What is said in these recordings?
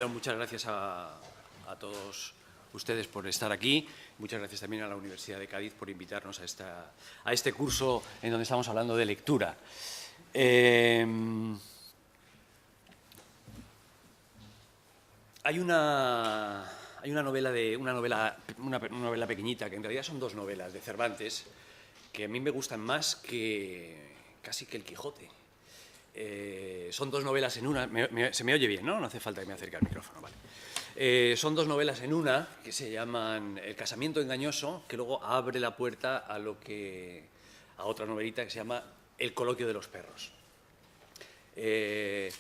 Muchas gracias a todos ustedes por estar aquí. Muchas gracias también a la Universidad de Cádiz por invitarnos a este curso en donde estamos hablando de lectura. Hay una novela pequeñita, que en realidad son dos novelas de Cervantes, que a mí me gustan más que casi que el Quijote. Son dos novelas en una. Se me oye bien, ¿no? No hace falta que me acerque al micrófono, vale. Son dos novelas en una que se llaman El casamiento engañoso, que luego abre la puerta a otra novelita que se llama El coloquio de los perros. En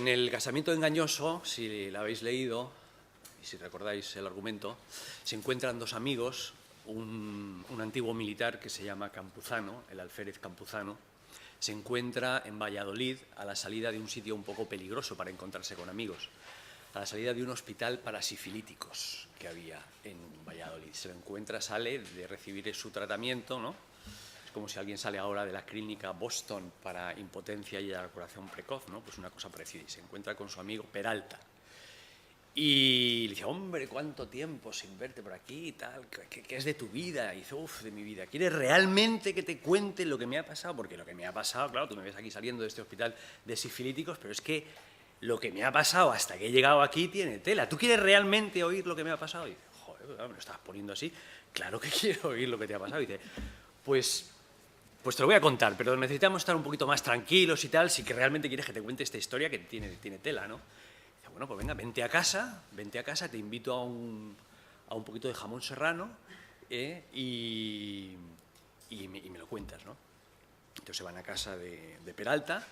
El casamiento engañoso, si la habéis leído y si recordáis el argumento, se encuentran dos amigos, un antiguo militar que se llama Campuzano, el alférez Campuzano. Se encuentra en Valladolid a la salida de un sitio un poco peligroso para encontrarse con amigos, a la salida de un hospital para sifilíticos que había en Valladolid. Se lo encuentra, sale de recibir su tratamiento, ¿no? Es como si alguien sale ahora de la clínica Boston para impotencia y eyaculación precoz, ¿no? Pues una cosa parecida. Y se encuentra con su amigo Peralta. Y le dice, hombre, ¿cuánto tiempo sin verte por aquí y tal? ¿Qué es de tu vida? Y dice, uff, de mi vida. ¿Quieres realmente que te cuente lo que me ha pasado? Porque lo que me ha pasado, claro, tú me ves aquí saliendo de este hospital de sifilíticos, pero es que lo que me ha pasado hasta que he llegado aquí tiene tela. ¿Tú quieres realmente oír lo que me ha pasado? Y dice, joder, me lo estás poniendo así. Claro que quiero oír lo que te ha pasado. Y dice, pues te lo voy a contar, pero necesitamos estar un poquito más tranquilos y tal, si que realmente quieres que te cuente esta historia que tiene tela, ¿no? Bueno, pues venga, vente a casa, te invito a un poquito de jamón serrano y me lo cuentas, ¿no? Entonces se van a casa de Peralta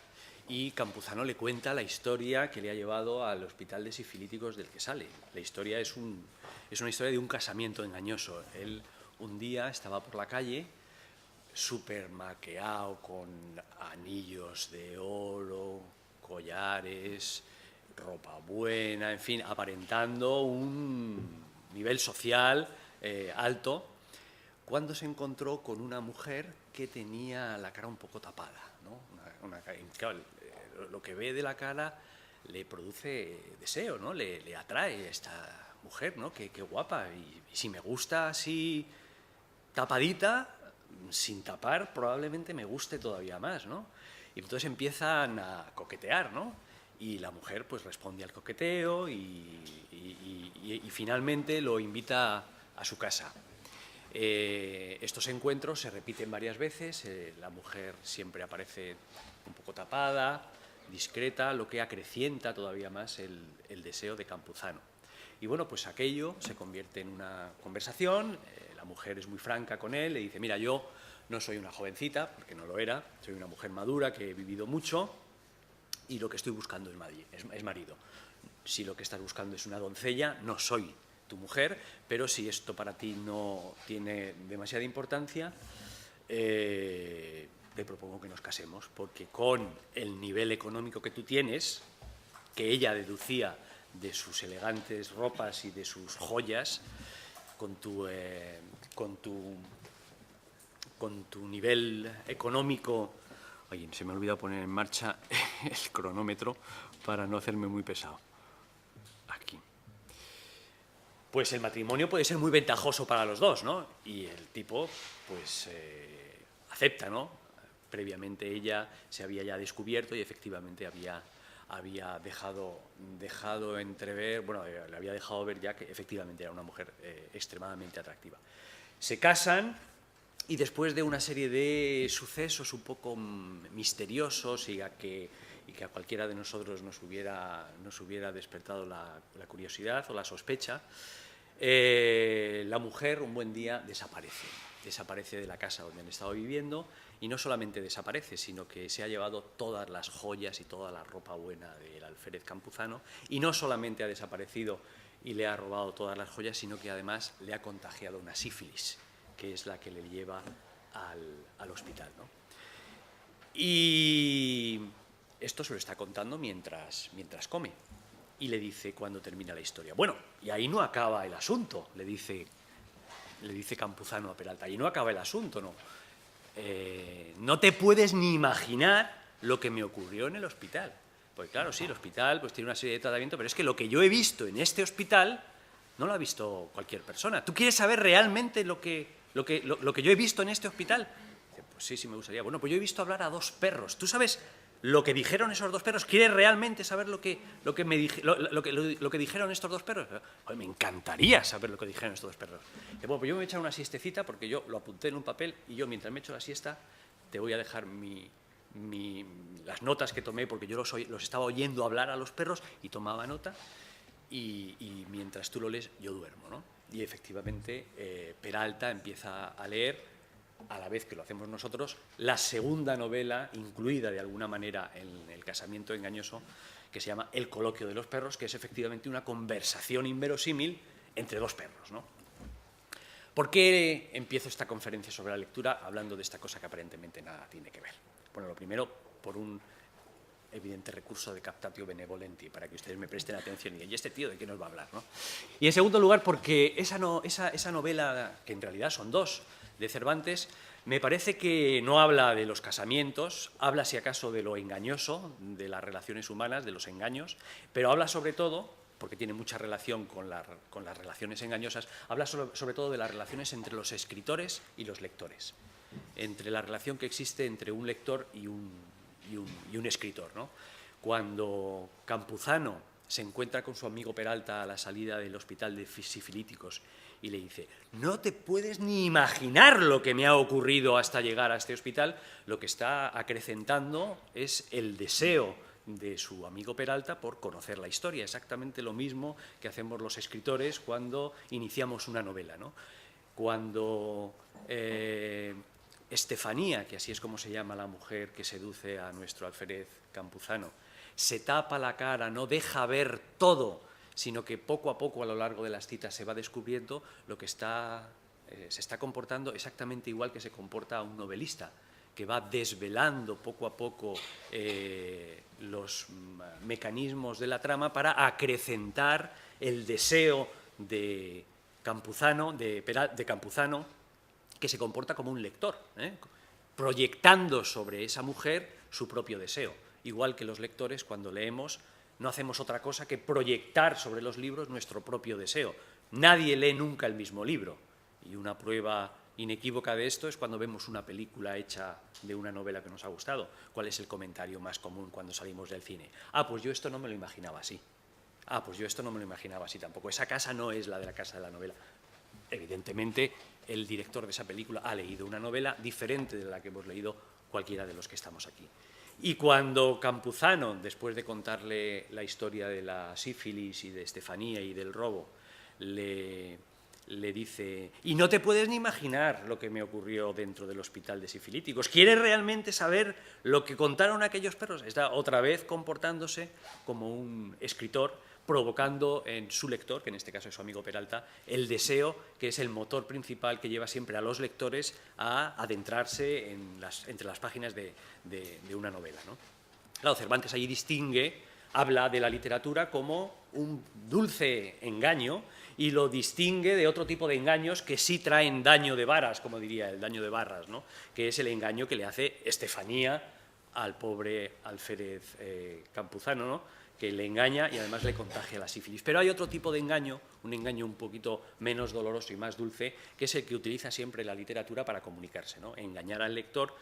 y Campuzano le cuenta la historia que le ha llevado al hospital de sifilíticos del que sale. La historia es una historia de un casamiento engañoso. Él un día estaba por la calle, súper maqueado, con anillos de oro, collares, ropa buena, en fin, aparentando un nivel social alto, cuando se encontró con una mujer que tenía la cara un poco tapada, ¿no? Claro, lo que ve de la cara le produce deseo, ¿no? Le atrae a esta mujer, ¿no? Qué guapa. Y si me gusta así tapadita, sin tapar, probablemente me guste todavía más, ¿no? Y entonces empiezan a coquetear, ¿no? Y la mujer pues responde al coqueteo y finalmente lo invita a su casa. Estos encuentros se repiten varias veces, la mujer siempre aparece un poco tapada, discreta, lo que acrecienta todavía más el deseo de Campuzano. Y bueno, pues aquello se convierte en una conversación, la mujer es muy franca con él, le dice, mira, yo no soy una jovencita, porque no lo era, soy una mujer madura que he vivido mucho, y lo que estoy buscando es marido. Si lo que estás buscando es una doncella, no soy tu mujer, pero si esto para ti no tiene demasiada importancia, te propongo que nos casemos, porque con el nivel económico que tú tienes, que ella deducía de sus elegantes ropas y de sus joyas, con tu nivel económico. Oye, se me ha olvidado poner en marcha el cronómetro para no hacerme muy pesado. Aquí. Pues el matrimonio puede ser muy ventajoso para los dos, ¿no? Y el tipo, pues, acepta, ¿no? Previamente ella se había ya descubierto y efectivamente había dejado entrever, bueno, le había dejado ver ya que efectivamente era una mujer extremadamente atractiva. Se casan. Y después de una serie de sucesos un poco misteriosos y que a cualquiera de nosotros nos hubiera despertado la curiosidad o la sospecha, la mujer un buen día desaparece de la casa donde han estado viviendo, y no solamente desaparece, sino que se ha llevado todas las joyas y toda la ropa buena del alférez Campuzano, y no solamente ha desaparecido y le ha robado todas las joyas, sino que además le ha contagiado una sífilis, que es la que le lleva al hospital, ¿no? Y esto se lo está contando mientras come. Y le dice cuando termina la historia, bueno, y ahí no acaba el asunto, le dice Campuzano a Peralta, y no acaba el asunto, no. No te puedes ni imaginar lo que me ocurrió en el hospital. Pues claro, sí, el hospital pues tiene una serie de tratamientos, pero es que lo que yo he visto en este hospital no lo ha visto cualquier persona. ¿Tú quieres saber realmente lo que yo he visto en este hospital? Dice, pues sí, sí me gustaría. Bueno, pues yo he visto hablar a 2 perros. ¿Tú sabes lo que dijeron esos 2 perros? ¿Quieres realmente saber lo que dijeron estos 2 perros? Joder, me encantaría saber lo que dijeron estos 2 perros. Dice, bueno, pues yo me voy a echar una siestecita porque yo lo apunté en un papel y yo mientras me echo la siesta te voy a dejar las notas que tomé, porque yo los estaba oyendo hablar a los perros y tomaba nota, y mientras tú lo lees yo duermo, ¿no? Y efectivamente Peralta empieza a leer, a la vez que lo hacemos nosotros, la segunda novela incluida de alguna manera en El casamiento engañoso, que se llama El coloquio de los perros, que es efectivamente una conversación inverosímil entre 2 perros, ¿no? ¿Por qué empiezo esta conferencia sobre la lectura hablando de esta cosa que aparentemente nada tiene que ver? Bueno, lo primero, por un evidente recurso de captatio benevolenti, para que ustedes me presten atención y este tío de qué nos va a hablar, ¿no? Y en segundo lugar, porque esa novela, que en realidad son 2, de Cervantes, me parece que no habla de los casamientos, habla si acaso de lo engañoso, de las relaciones humanas, de los engaños, pero habla sobre todo, porque tiene mucha relación con las relaciones engañosas, habla sobre todo de las relaciones entre los escritores y los lectores, entre la relación que existe entre un lector y un escritor, ¿no? Cuando Campuzano se encuentra con su amigo Peralta a la salida del hospital de sifilíticos y le dice, no te puedes ni imaginar lo que me ha ocurrido hasta llegar a este hospital, lo que está acrecentando es el deseo de su amigo Peralta por conocer la historia, exactamente lo mismo que hacemos los escritores cuando iniciamos una novela, ¿no? Cuando Estefanía, que así es como se llama la mujer que seduce a nuestro alférez Campuzano, se tapa la cara, no deja ver todo, sino que poco a poco a lo largo de las citas se va descubriendo lo que se está comportando exactamente igual que se comporta un novelista, que va desvelando poco a poco los mecanismos de la trama para acrecentar el deseo de Campuzano, que se comporta como un lector, proyectando sobre esa mujer su propio deseo. Igual que los lectores, cuando leemos, no hacemos otra cosa que proyectar sobre los libros nuestro propio deseo. Nadie lee nunca el mismo libro. Y una prueba inequívoca de esto es cuando vemos una película hecha de una novela que nos ha gustado. ¿Cuál es el comentario más común cuando salimos del cine? Ah, pues yo esto no me lo imaginaba así. Ah, pues yo esto no me lo imaginaba así tampoco. Esa casa no es la de la casa de la novela. Evidentemente, el director de esa película ha leído una novela diferente de la que hemos leído cualquiera de los que estamos aquí. Y cuando Campuzano, después de contarle la historia de la sífilis y de Estefanía y del robo, le dice, y no te puedes ni imaginar lo que me ocurrió dentro del hospital de sifilíticos, ¿quieres realmente saber lo que contaron aquellos perros? Está otra vez comportándose como un escritor, provocando en su lector, que en este caso es su amigo Peralta, el deseo, que es el motor principal que lleva siempre a los lectores a adentrarse entre las páginas de una novela, ¿no? Claro, Cervantes allí habla de la literatura como un dulce engaño y lo distingue de otro tipo de engaños que sí traen daño de varas, como diría el daño de barras, ¿no? Que es el engaño que le hace Estefanía al pobre alférez Campuzano, ¿no? Que le engaña y además le contagia la sífilis. Pero hay otro tipo de engaño, un engaño un poquito menos doloroso y más dulce, que es el que utiliza siempre la literatura para comunicarse, ¿no? Engañar al lector,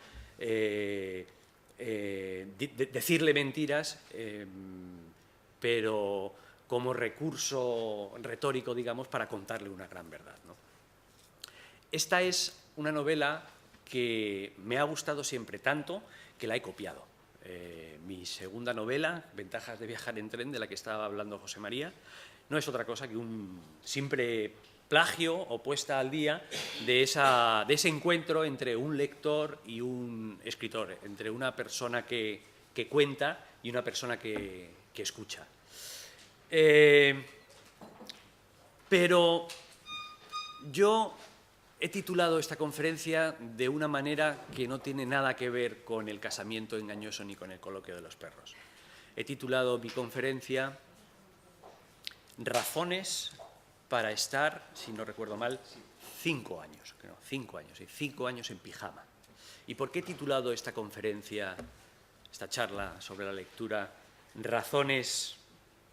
decirle mentiras, pero como recurso retórico, digamos, para contarle una gran verdad, ¿no? Esta es una novela que me ha gustado siempre tanto que la he copiado. Mi segunda novela, Ventajas de viajar en tren, de la que estaba hablando José María, no es otra cosa que un simple plagio o puesta al día de ese encuentro entre un lector y un escritor, entre una persona que cuenta y una persona que escucha. Pero yo he titulado esta conferencia de una manera que no tiene nada que ver con el casamiento engañoso ni con el coloquio de los perros. He titulado mi conferencia Razones para estar, si no recuerdo mal, 5 años, creo, 5 años, 5 años en pijama. ¿Y por qué he titulado esta conferencia, esta charla sobre la lectura, razones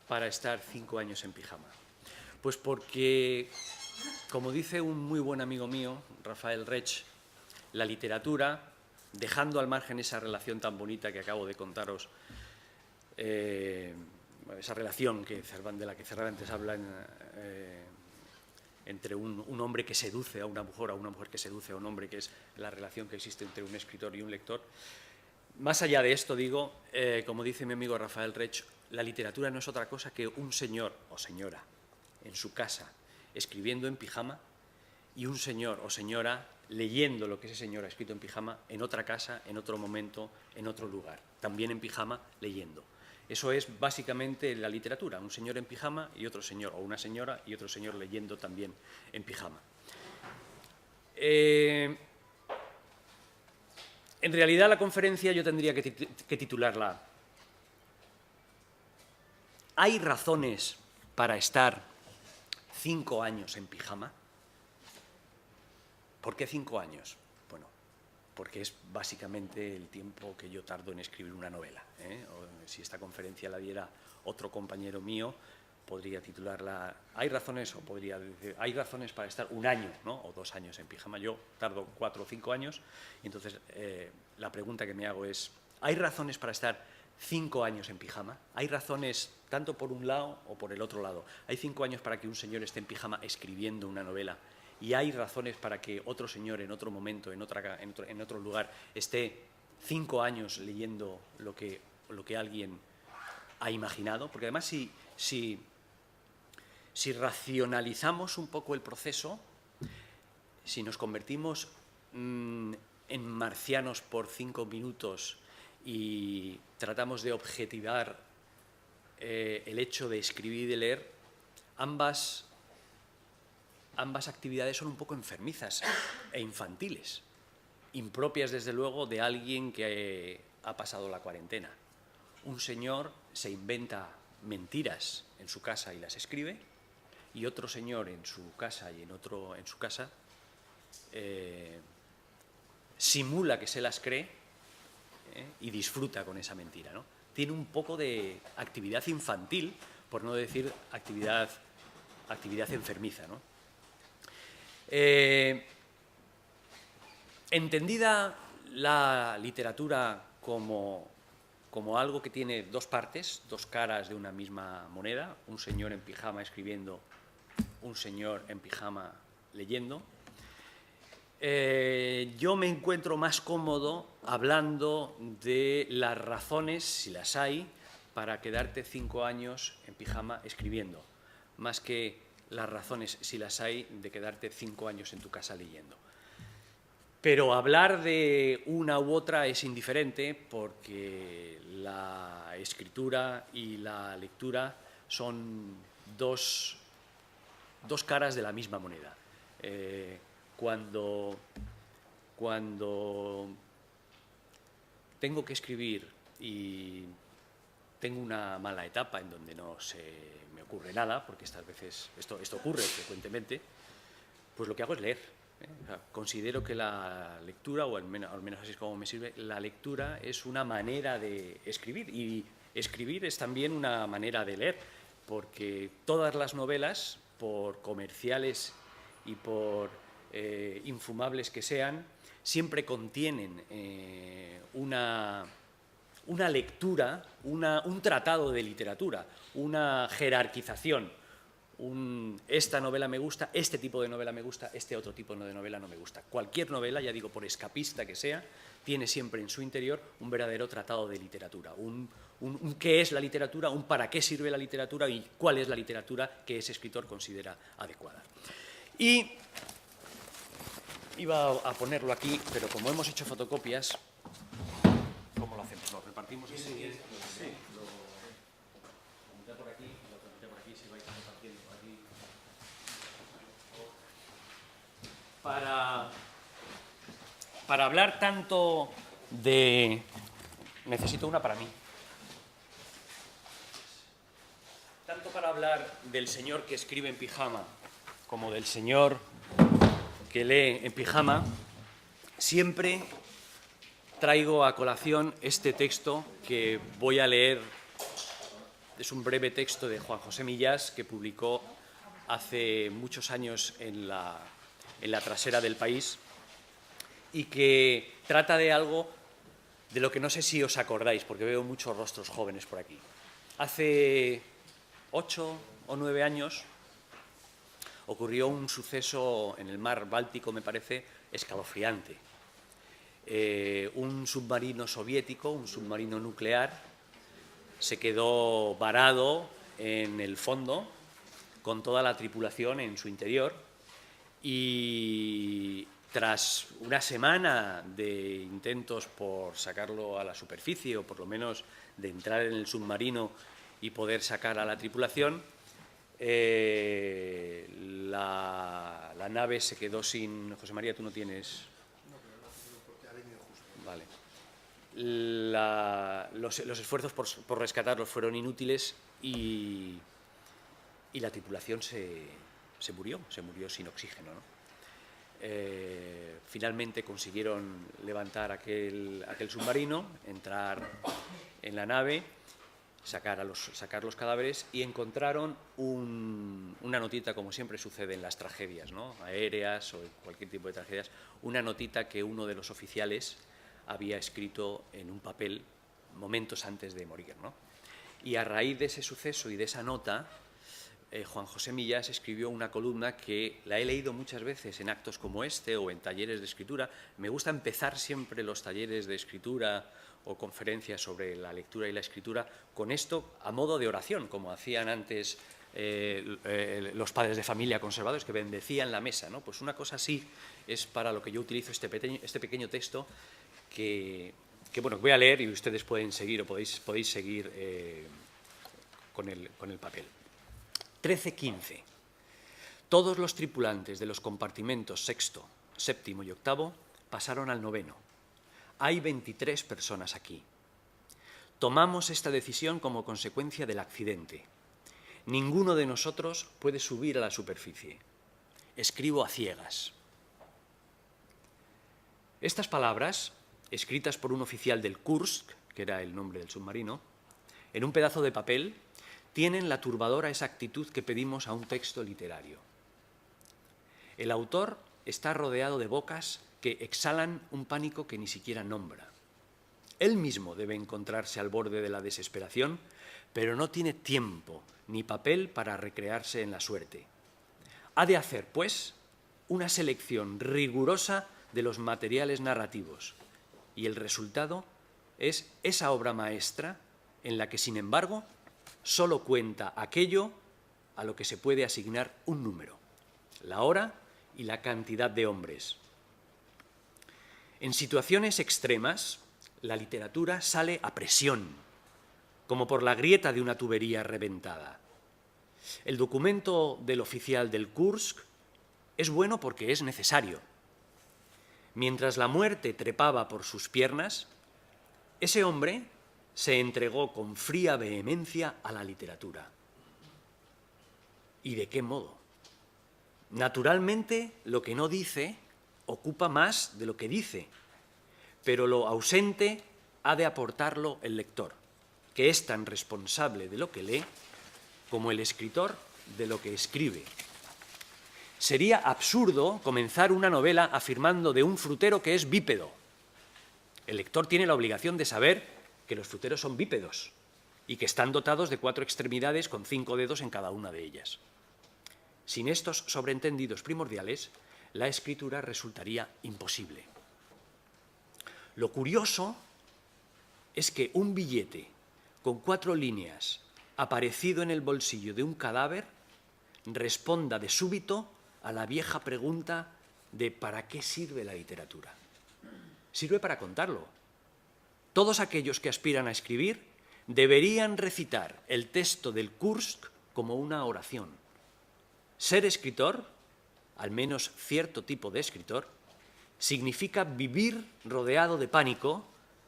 para estar 5 años en pijama? Pues porque, como dice un muy buen amigo mío, Rafael Rech, la literatura, dejando al margen esa relación tan bonita que acabo de contaros, esa relación de la que Cervantes habla entre un hombre que seduce a una mujer que seduce a un hombre, que es la relación que existe entre un escritor y un lector. Más allá de esto, digo, como dice mi amigo Rafael Rech, la literatura no es otra cosa que un señor o señora en su casa escribiendo en pijama y un señor o señora leyendo lo que ese señor ha escrito en pijama en otra casa, en otro momento, en otro lugar, también en pijama, leyendo. Eso es básicamente la literatura, un señor en pijama y otro señor, o una señora y otro señor leyendo también en pijama. En realidad la conferencia yo tendría que titularla ¿Hay razones para estar 5 años en pijama? ¿Por qué 5 años? Bueno, porque es básicamente el tiempo que yo tardo en escribir una novela, O, si esta conferencia la diera otro compañero mío, podría titularla ¿Hay razones? O podría decir ¿hay razones para estar 1 año, ¿no? O 2 años en pijama? Yo tardo 4 o 5 años, y entonces la pregunta que me hago es ¿hay razones para estar 5 años en pijama? ¿Hay razones tanto por un lado o por el otro lado? ¿Hay 5 años para que un señor esté en pijama escribiendo una novela? ¿Y hay razones para que otro señor en otro momento, en otro lugar, esté 5 años leyendo lo que alguien ha imaginado? Porque además si racionalizamos un poco el proceso, si nos convertimos en marcianos por 5 minutos y tratamos de objetivar el hecho de escribir y de leer, ambas actividades son un poco enfermizas e infantiles, impropias desde luego de alguien que ha pasado la cuarentena. Un señor se inventa mentiras en su casa y las escribe, y otro señor en su casa y en su casa simula que se las cree y disfruta con esa mentira, ¿no? Tiene un poco de actividad infantil, por no decir actividad enfermiza, ¿no? Entendida la literatura como algo que tiene dos partes, dos caras de una misma moneda, un señor en pijama escribiendo, un señor en pijama leyendo, yo me encuentro más cómodo hablando de las razones, si las hay, para quedarte 5 años en pijama escribiendo, más que las razones, si las hay, de quedarte 5 años en tu casa leyendo. Pero hablar de una u otra es indiferente, porque la escritura y la lectura son dos caras de la misma moneda. Cuando tengo que escribir y tengo una mala etapa en donde no se me ocurre nada, porque estas veces esto ocurre frecuentemente, pues lo que hago es leer. O sea, considero que la lectura, o al menos así es como me sirve, la lectura es una manera de escribir, y escribir es también una manera de leer, porque todas las novelas, por comerciales y por infumables que sean, siempre contienen una lectura, un tratado de literatura, una jerarquización. Esta novela me gusta, este tipo de novela me gusta, este otro tipo de novela no me gusta. Cualquier novela, ya digo, por escapista que sea, tiene siempre en su interior un verdadero tratado de literatura, un qué es la literatura, un para qué sirve la literatura y cuál es la literatura que ese escritor considera adecuada. Y iba a ponerlo aquí, pero como hemos hecho fotocopias, ¿cómo lo hacemos? ¿Lo repartimos así? Sí. Lo mitad por aquí, la otra mitad por aquí, si vais repartiendo por aquí. Para hablar tanto de... Necesito una para mí. Tanto para hablar del señor que escribe en pijama como del señor que lee en pijama, siempre traigo a colación este texto que voy a leer Es un breve texto de Juan José Millás que publicó hace muchos años en la trasera del País y que trata de algo de lo que no sé si os acordáis, porque veo muchos rostros jóvenes por aquí. Hace 8 o 9 años ocurrió un suceso en el mar Báltico, me parece, escalofriante. Un submarino soviético, un submarino nuclear, se quedó varado en el fondo con toda la tripulación en su interior y tras una semana de intentos por sacarlo a la superficie o por lo menos de entrar en el submarino y poder sacar a la tripulación, la nave se quedó sin... José María, tú no tienes... Vale. Los esfuerzos por rescatarlos fueron inútiles y la tripulación se murió sin oxígeno, ¿no? Finalmente consiguieron levantar aquel submarino, entrar en la nave, sacar los cadáveres y encontraron una notita, como siempre sucede en las tragedias, ¿no?, aéreas o cualquier tipo de tragedias, una notita que uno de los oficiales había escrito en un papel momentos antes de morir, ¿no? Y a raíz de ese suceso y de esa nota, Juan José Millás escribió una columna que la he leído muchas veces en actos como este o en talleres de escritura. Me gusta empezar siempre los talleres de escritura o conferencias sobre la lectura y la escritura con esto a modo de oración, como hacían antes los padres de familia conservadores que bendecían la mesa, ¿no? Pues una cosa así es para lo que yo utilizo este pequeño texto que bueno, voy a leer y ustedes pueden seguir o podéis seguir con el papel. 13:15. Todos los tripulantes de los compartimentos sexto, séptimo y octavo pasaron al noveno. Hay 23 personas aquí. Tomamos esta decisión como consecuencia del accidente. Ninguno de nosotros puede subir a la superficie. Escribo a ciegas. Estas palabras, escritas por un oficial del Kursk, que era el nombre del submarino, en un pedazo de papel, tienen la turbadora exactitud que pedimos a un texto literario. El autor está rodeado de bocas que exhalan un pánico que ni siquiera nombra. Él mismo debe encontrarse al borde de la desesperación, pero no tiene tiempo ni papel para recrearse en la suerte. Ha de hacer, pues, una selección rigurosa de los materiales narrativos, y el resultado es esa obra maestra en la que, sin embargo, solo cuenta aquello a lo que se puede asignar un número, la hora y la cantidad de hombres. En situaciones extremas, la literatura sale a presión, como por la grieta de una tubería reventada. El documento del oficial del Kursk es bueno porque es necesario. Mientras la muerte trepaba por sus piernas, ese hombre se entregó con fría vehemencia a la literatura. ¿Y de qué modo? Naturalmente, lo que no dice ocupa más de lo que dice, pero lo ausente ha de aportarlo el lector, que es tan responsable de lo que lee como el escritor de lo que escribe. Sería absurdo comenzar una novela afirmando de un frutero que es bípedo. El lector tiene la obligación de saber que los fruteros son bípedos y que están dotados de 4 extremidades con 5 dedos en cada una de ellas. Sin estos sobreentendidos primordiales, la escritura resultaría imposible. Lo curioso es que un billete con 4 líneas aparecido en el bolsillo de un cadáver responda de súbito a la vieja pregunta de ¿para qué sirve la literatura? Sirve para contarlo. Todos aquellos que aspiran a escribir deberían recitar el texto del Kursk como una oración. Ser escritor, al menos cierto tipo de escritor, significa vivir rodeado de pánico,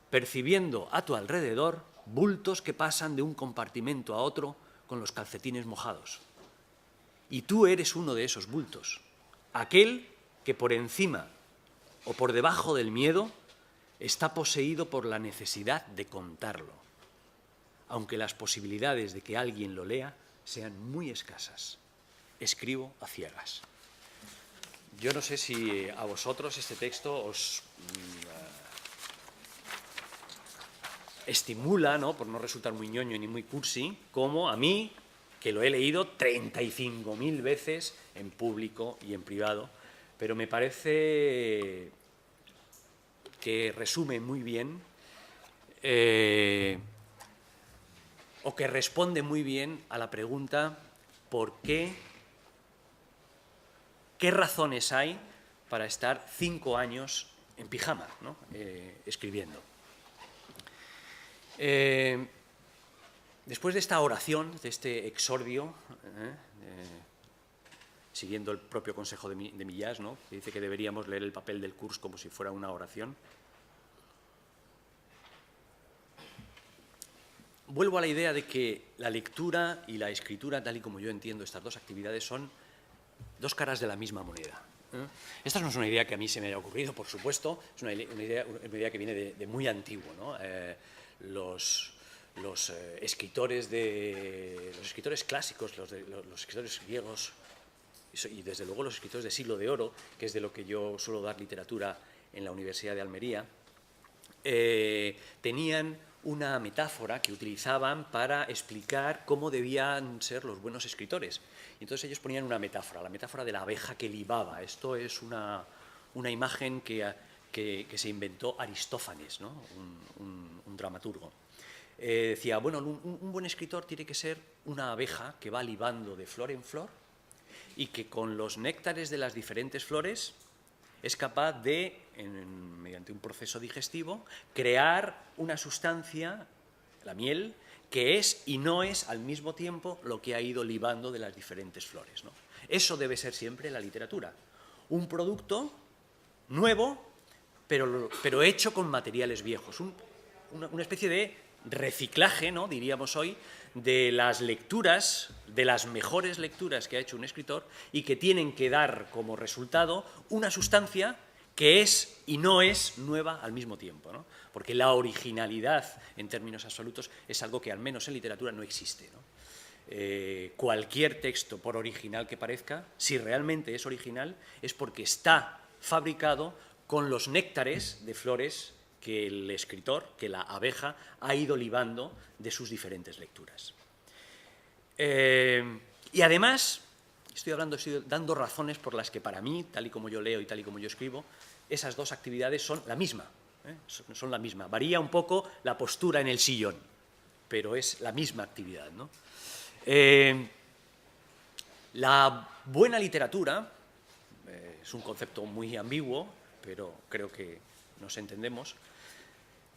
percibiendo a tu alrededor bultos que pasan de un compartimento a otro con los calcetines mojados. Y tú eres uno de esos bultos, aquel que por encima o por debajo del miedo está poseído por la necesidad de contarlo. aunque las posibilidades de que alguien lo lea sean muy escasas. Escribo a ciegas. Yo no sé si a vosotros este texto os estimula, ¿no?, por no resultar muy ñoño ni muy cursi, como a mí, que lo he leído 35.000 veces en público y en privado, pero me parece que resume muy bien o que responde muy bien a la pregunta ¿por qué? ¿Qué razones hay para estar 5 años en pijama, ¿no?, escribiendo? Después de esta oración, de este exordio, siguiendo el propio consejo de Millás, ¿no?, que dice que deberíamos leer el papel del Kursk como si fuera una oración, vuelvo a la idea de que la lectura y la escritura, tal y como yo entiendo estas dos actividades, son dos caras de la misma moneda. Esta no es una idea que a mí se me haya ocurrido, por supuesto, es una idea que viene de muy antiguo, ¿no? Los escritores clásicos, los escritores griegos y desde luego los escritores del siglo de oro, que es de lo que yo suelo dar literatura en la Universidad de Almería, tenían una metáfora que utilizaban para explicar cómo debían ser los buenos escritores. Y entonces ellos ponían una metáfora, la metáfora de la abeja que libaba. Esto es una imagen que se inventó Aristófanes, ¿no?, un dramaturgo. Decía, bueno, un buen escritor tiene que ser una abeja que va libando de flor en flor y que con los néctares de las diferentes flores es capaz de, mediante un proceso digestivo, crear una sustancia, la miel, que es y no es al mismo tiempo lo que ha ido libando de las diferentes flores, ¿no? Eso debe ser siempre la literatura. Un producto nuevo, pero hecho con materiales viejos. Una especie de reciclaje, ¿no?, diríamos hoy, de las lecturas, de las mejores lecturas que ha hecho un escritor y que tienen que dar como resultado una sustancia que es y no es nueva al mismo tiempo, ¿no? Porque la originalidad en términos absolutos es algo que al menos en literatura no existe, ¿no? Cualquier texto, por original que parezca, si realmente es original, es porque está fabricado con los néctares de flores que el escritor, que la abeja, ha ido libando de sus diferentes lecturas. Y además, estoy dando razones por las que para mí, tal y como yo leo y tal y como yo escribo, esas dos actividades son la misma, son la misma. Varía un poco la postura en el sillón, pero es la misma actividad, ¿no? La buena literatura es un concepto muy ambiguo, pero creo que nos entendemos.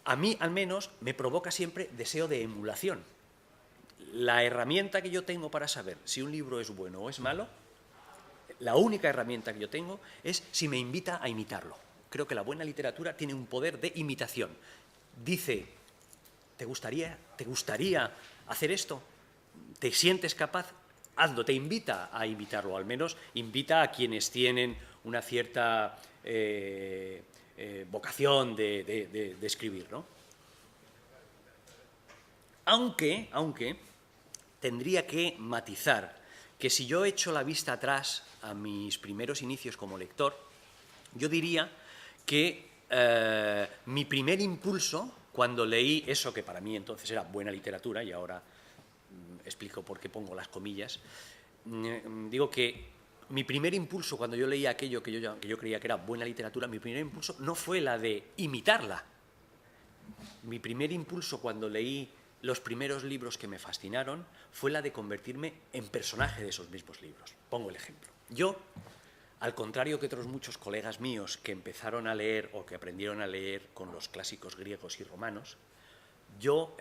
A mí, al menos, me provoca siempre deseo de emulación. La herramienta que yo tengo para saber si un libro es bueno o es malo, la única herramienta que yo tengo es si me invita a imitarlo. Creo que la buena literatura tiene un poder de imitación. Dice, ¿te gustaría hacer esto? ¿Te sientes capaz? Hazlo, te invita a imitarlo, al menos invita a quienes tienen una cierta vocación de escribir, ¿no? Aunque tendría que matizar que si yo echo la vista atrás a mis primeros inicios como lector, yo diría que mi primer impulso, cuando leí eso que para mí entonces era buena literatura, y ahora explico por qué pongo las comillas, digo que mi primer impulso cuando yo leía aquello que yo creía que era buena literatura, mi primer impulso no fue la de imitarla. Mi primer impulso cuando leí los primeros libros que me fascinaron fue la de convertirme en personaje de esos mismos libros. Pongo el ejemplo. Yo, al contrario que otros muchos colegas míos que empezaron a leer o que aprendieron a leer con los clásicos griegos y romanos, yo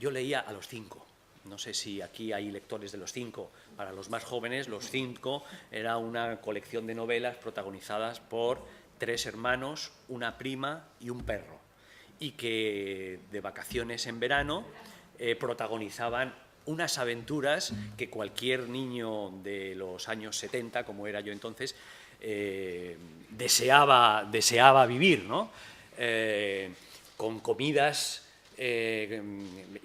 leía a los 5. No sé si aquí hay lectores de los 5. Para los más jóvenes, los 5 era una colección de novelas protagonizadas por 3 hermanos, una prima y un perro, y que de vacaciones en verano protagonizaban unas aventuras que cualquier niño de los años 70, como era yo entonces, deseaba vivir, ¿no? Con comidas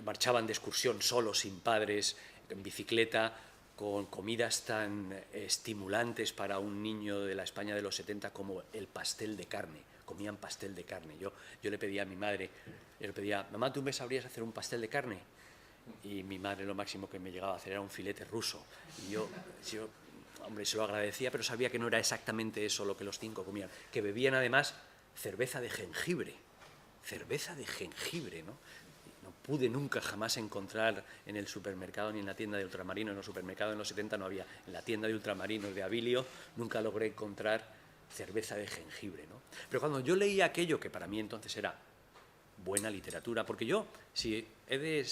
marchaban de excursión solos, sin padres, en bicicleta, con comidas tan estimulantes para un niño de la España de los 70 como el pastel de carne. Comían pastel de carne. Yo le pedía a mi madre, mamá, ¿tú me sabrías hacer un pastel de carne? Y mi madre lo máximo que me llegaba a hacer era un filete ruso. Y yo hombre, se lo agradecía, pero sabía que no era exactamente eso lo que los 5 comían. Que bebían además cerveza de jengibre. Cerveza de jengibre, ¿no? No pude nunca jamás encontrar en el supermercado ni en la tienda de ultramarinos. En los supermercados en los 70 no había. En la tienda de ultramarinos de Abilio nunca logré encontrar cerveza de jengibre, ¿no? Pero cuando yo leía aquello, que para mí entonces era buena literatura, porque yo, si he de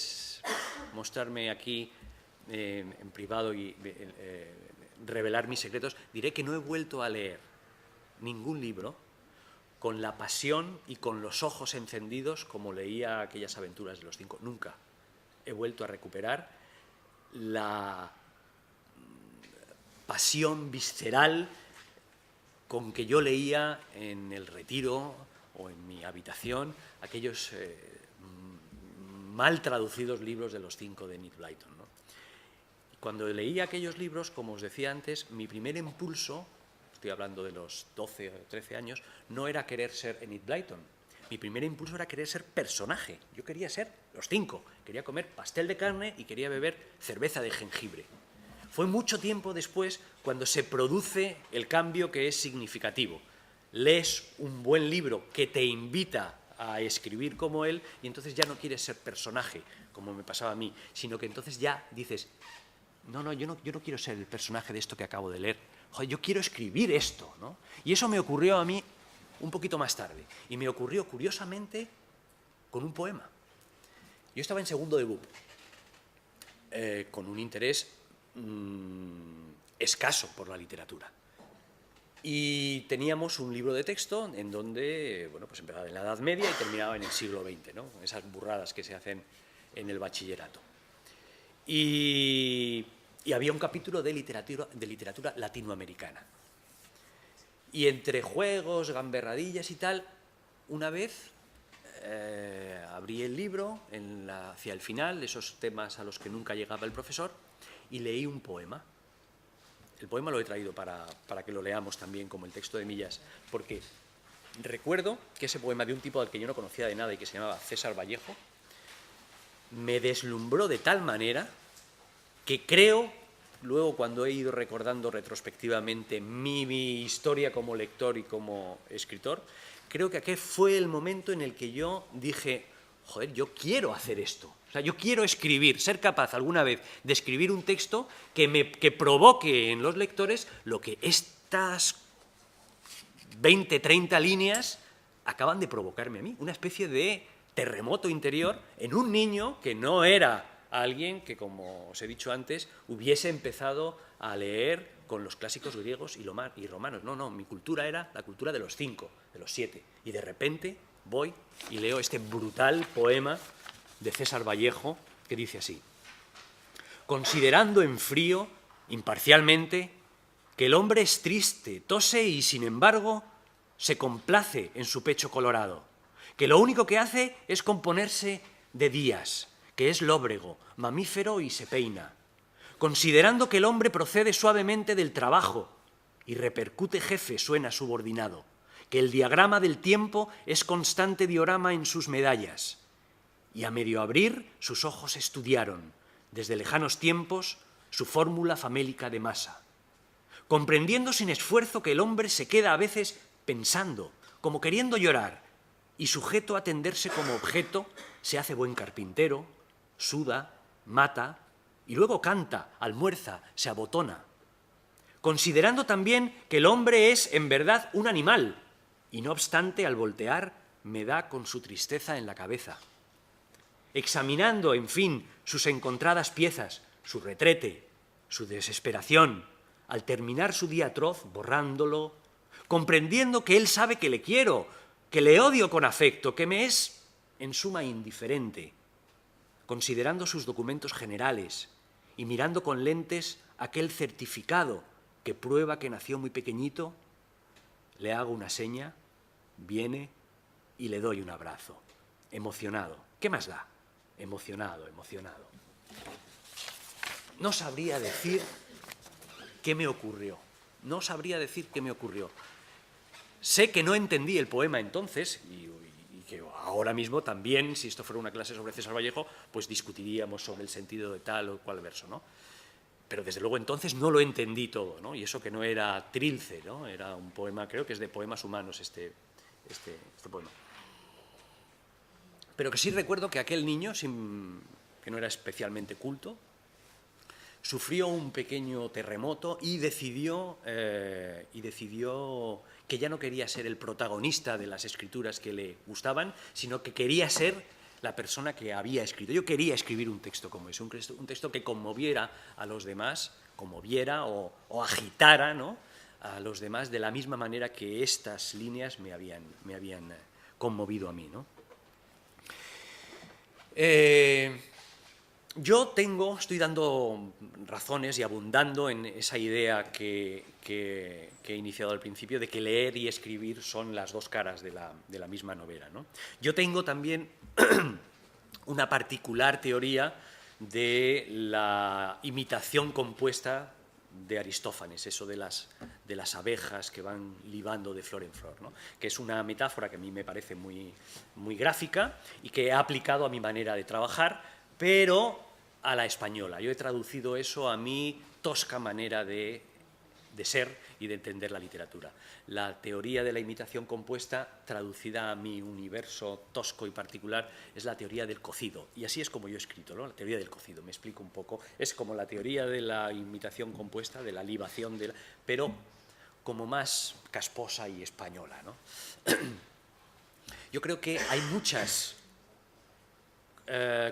mostrarme aquí en privado y revelar mis secretos, diré que no he vuelto a leer ningún libro con la pasión y con los ojos encendidos como leía aquellas aventuras de los 5. Nunca he vuelto a recuperar la pasión visceral con que yo leía en el retiro o en mi habitación aquellos mal traducidos libros de los 5 de Enid Blyton, ¿no? Cuando leía aquellos libros, como os decía antes, mi primer impulso, estoy hablando de los 12 o 13 años, no era querer ser Enid Blyton. Mi primer impulso era querer ser personaje. Yo quería ser los 5. Quería comer pastel de carne y quería beber cerveza de jengibre. Fue mucho tiempo después cuando se produce el cambio que es significativo. Lees un buen libro que te invita a escribir como él y entonces ya no quieres ser personaje, como me pasaba a mí, sino que entonces ya dices, no, yo no quiero ser el personaje de esto que acabo de leer. Joder, yo quiero escribir esto, ¿no? Y eso me ocurrió a mí un poquito más tarde. Y me ocurrió, curiosamente, con un poema. Yo estaba en segundo de BUP, con un interés escaso por la literatura. Y teníamos un libro de texto en donde, bueno, pues empezaba en la Edad Media y terminaba en el siglo XX, ¿no? Esas burradas que se hacen en el bachillerato. Y había un capítulo de literatura latinoamericana. Y entre juegos, gamberradillas y tal, una vez abrí el libro hacia el final, esos temas a los que nunca llegaba el profesor, y leí un poema. El poema lo he traído para que lo leamos también, como el texto de Millas, porque recuerdo que ese poema de un tipo al que yo no conocía de nada y que se llamaba César Vallejo, me deslumbró de tal manera que creo, luego cuando he ido recordando retrospectivamente mi historia como lector y como escritor, creo que aquel fue el momento en el que yo dije, joder, yo quiero hacer esto. O sea, yo quiero escribir, ser capaz alguna vez de escribir un texto que provoque en los lectores lo que estas 20, 30 líneas acaban de provocarme a mí, una especie de terremoto interior en un niño que no era alguien que, como os he dicho antes, hubiese empezado a leer con los clásicos griegos y romanos. No, mi cultura era la cultura de los 5, de los 7. Y de repente voy y leo este brutal poema de César Vallejo, que dice así: considerando en frío, imparcialmente, que el hombre es triste, tose y, sin embargo, se complace en su pecho colorado, que lo único que hace es componerse de días, que es lóbrego, mamífero y se peina, considerando que el hombre procede suavemente del trabajo y repercute jefe, suena subordinado, que el diagrama del tiempo es constante diorama en sus medallas, y a medio abrir sus ojos estudiaron, desde lejanos tiempos, su fórmula famélica de masa, comprendiendo sin esfuerzo que el hombre se queda a veces pensando, como queriendo llorar, y sujeto a tenderse como objeto, se hace buen carpintero, suda, mata, y luego canta, almuerza, se abotona, considerando también que el hombre es, en verdad, un animal, y no obstante, al voltear, me da con su tristeza en la cabeza, examinando, en fin, sus encontradas piezas, su retrete, su desesperación, al terminar su día atroz, borrándolo, comprendiendo que él sabe que le quiero, que le odio con afecto, que me es, en suma, indiferente, considerando sus documentos generales y mirando con lentes aquel certificado que prueba que nació muy pequeñito, le hago una seña, viene y le doy un abrazo, emocionado. ¿Qué más da? Emocionado, emocionado. No sabría decir qué me ocurrió. No sabría decir qué me ocurrió. Sé que no entendí el poema entonces, y que ahora mismo también, si esto fuera una clase sobre César Vallejo, pues discutiríamos sobre el sentido de tal o cual verso, ¿no? Pero desde luego entonces no lo entendí todo, ¿no? Y eso que no era Trilce, ¿no? Era un poema, creo que es de Poemas Humanos este poema. Pero que sí recuerdo que aquel niño, que no era especialmente culto, sufrió un pequeño terremoto y decidió que ya no quería ser el protagonista de las escrituras que le gustaban, sino que quería ser la persona que había escrito. Yo quería escribir un texto como ese, un texto que conmoviera a los demás, conmoviera o agitara, ¿no?, a los demás de la misma manera que estas líneas me habían conmovido a mí, ¿no? Yo estoy dando razones y abundando en esa idea que he iniciado al principio de que leer y escribir son las dos caras de la misma novela, ¿no? Yo tengo también una particular teoría de la imitación compuesta de Aristófanes, eso de las abejas que van libando de flor en flor, ¿no?, que es una metáfora que a mí me parece muy gráfica y que he aplicado a mi manera de trabajar, pero a la española. Yo he traducido eso a mi tosca manera de ser y de entender la literatura. La teoría de la imitación compuesta, traducida a mi universo tosco y particular, es la teoría del cocido. Y así es como yo he escrito, ¿no?, la teoría del cocido. Me explico un poco. Es como la teoría de la imitación compuesta, de la libación, pero como más casposa y española, ¿no? Yo creo que hay muchas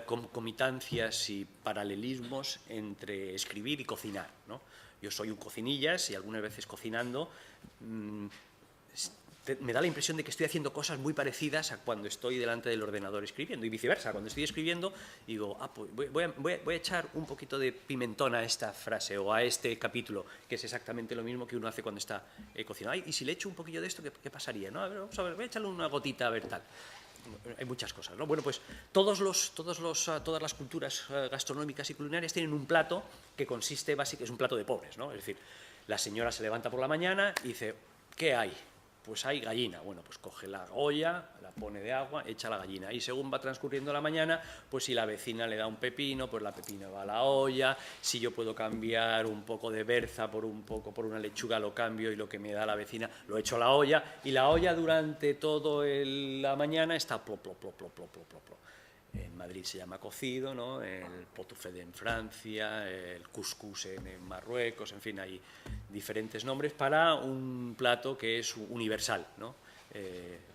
concomitancias y paralelismos entre escribir y cocinar, ¿no? Yo soy un cocinillas y algunas veces cocinando me da la impresión de que estoy haciendo cosas muy parecidas a cuando estoy delante del ordenador escribiendo, y viceversa. Cuando estoy escribiendo digo, pues voy a echar un poquito de pimentón a esta frase o a este capítulo, que es exactamente lo mismo que uno hace cuando está cocinando. Y si le echo un poquillo de esto, ¿qué pasaría? ¿No? A ver, vamos a ver, voy a echarle una gotita a ver tal. Hay muchas cosas, ¿no? Bueno, pues todas las culturas gastronómicas y culinarias tienen un plato que consiste básicamente, es un plato de pobres, ¿no? Es decir, la señora se levanta por la mañana y dice, ¿qué hay? Pues hay gallina. Bueno, pues coge la olla, la pone de agua, echa la gallina. Y según va transcurriendo la mañana, pues si la vecina le da un pepino, pues la pepina va a la olla. Si yo puedo cambiar un poco de berza por una lechuga, lo cambio, y lo que me da la vecina lo echo a la olla. Y la olla durante toda la mañana está plop, plop, plop, plop, plop, plop, plop. En Madrid se llama cocido, ¿no?, el pot-au-feu en Francia, el couscous en Marruecos, en fin, hay diferentes nombres para un plato que es universal, ¿no?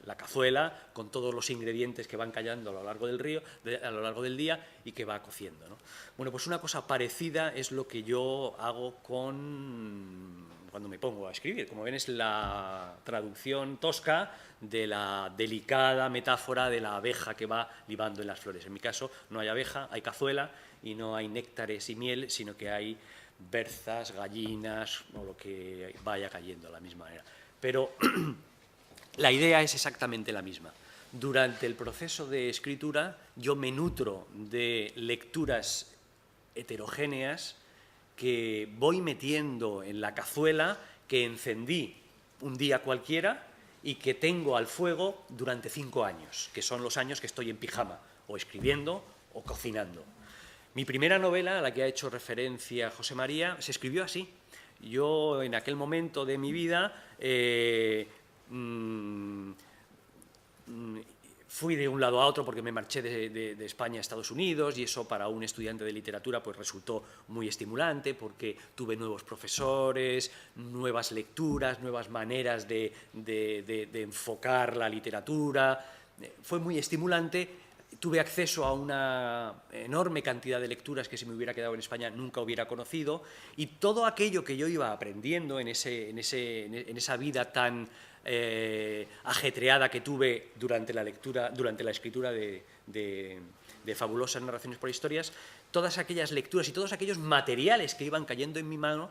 La cazuela con todos los ingredientes que van cayendo a lo largo del día y que va cociendo, ¿no? Bueno, pues una cosa parecida es lo que yo hago cuando me pongo a escribir. Como ven, es la traducción tosca de la delicada metáfora de la abeja que va libando en las flores. En mi caso no hay abeja, hay cazuela, y no hay néctares y miel, sino que hay berzas, gallinas o lo que vaya cayendo de la misma manera. Pero la idea es exactamente la misma. Durante el proceso de escritura yo me nutro de lecturas heterogéneas que voy metiendo en la cazuela que encendí un día cualquiera y que tengo al fuego durante 5 años, que son los años que estoy en pijama, o escribiendo o cocinando. Mi primera novela, a la que ha hecho referencia José María, se escribió así. Yo, en aquel momento de mi vida, fui de un lado a otro porque me marché de España a Estados Unidos, y eso para un estudiante de literatura pues resultó muy estimulante, porque tuve nuevos profesores, nuevas lecturas, nuevas maneras de enfocar la literatura. Fue muy estimulante. Tuve acceso a una enorme cantidad de lecturas que si me hubiera quedado en España nunca hubiera conocido, y todo aquello que yo iba aprendiendo en esa vida tan ajetreada que tuve durante la escritura de fabulosas narraciones por historias, todas aquellas lecturas y todos aquellos materiales que iban cayendo en mi mano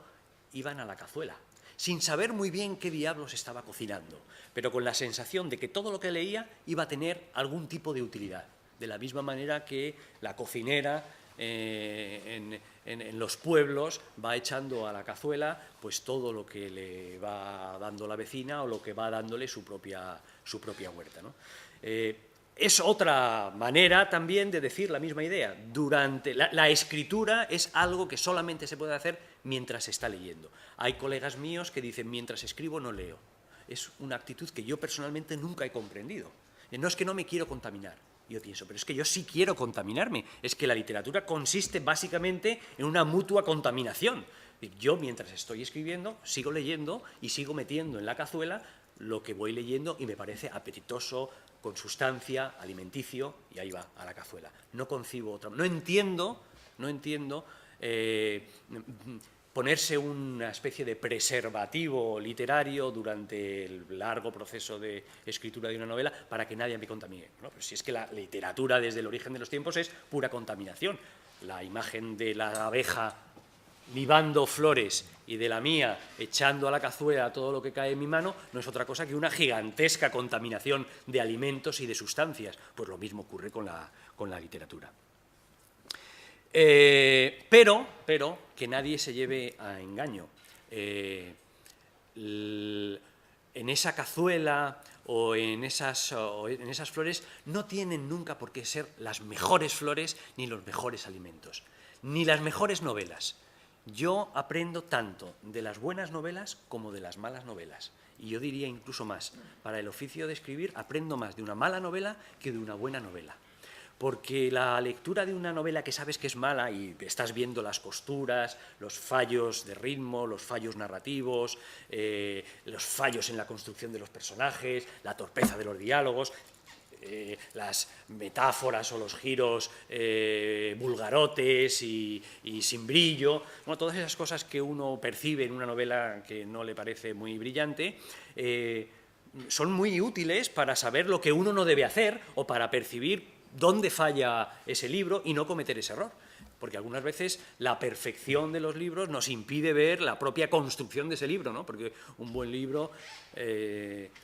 iban a la cazuela, sin saber muy bien qué diablos estaba cocinando, pero con la sensación de que todo lo que leía iba a tener algún tipo de utilidad. de la misma manera que la cocinera en los pueblos va echando a la cazuela pues todo lo que le va dando la vecina o lo que va dándole su propia huerta, ¿no? Es otra manera también de decir la misma idea. Durante la escritura es algo que solamente se puede hacer mientras se está leyendo. Hay colegas míos que dicen, mientras escribo no leo. Es una actitud que yo personalmente nunca he comprendido. No es que no me quiero contaminar. Yo pienso, pero es que yo sí quiero contaminarme. Es que la literatura consiste básicamente en una mutua contaminación. Yo, mientras estoy escribiendo, sigo leyendo y sigo metiendo en la cazuela lo que voy leyendo y me parece apetitoso, con sustancia, alimenticio, y ahí va, a la cazuela. No concibo otra. No entiendo ponerse una especie de preservativo literario durante el largo proceso de escritura de una novela para que nadie me contamine, ¿no? Pero si es que la literatura desde el origen de los tiempos es pura contaminación. La imagen de la abeja libando flores y de la mía echando a la cazuela todo lo que cae en mi mano no es otra cosa que una gigantesca contaminación de alimentos y de sustancias. Pues lo mismo ocurre con la literatura. Pero que nadie se lleve a engaño. En esa cazuela o en esas flores no tienen nunca por qué ser las mejores flores ni los mejores alimentos, ni las mejores novelas. Yo aprendo tanto de las buenas novelas como de las malas novelas. Y yo diría incluso más, para el oficio de escribir aprendo más de una mala novela que de una buena novela. Porque la lectura de una novela que sabes que es mala y estás viendo las costuras, los fallos de ritmo, los fallos narrativos, los fallos en la construcción de los personajes, la torpeza de los diálogos, las metáforas o los giros vulgarotes y sin brillo, bueno, todas esas cosas que uno percibe en una novela que no le parece muy brillante, son muy útiles para saber lo que uno no debe hacer o para percibir dónde falla ese libro y no cometer ese error. Porque algunas veces la perfección de los libros nos impide ver la propia construcción de ese libro, ¿no? Porque un buen libro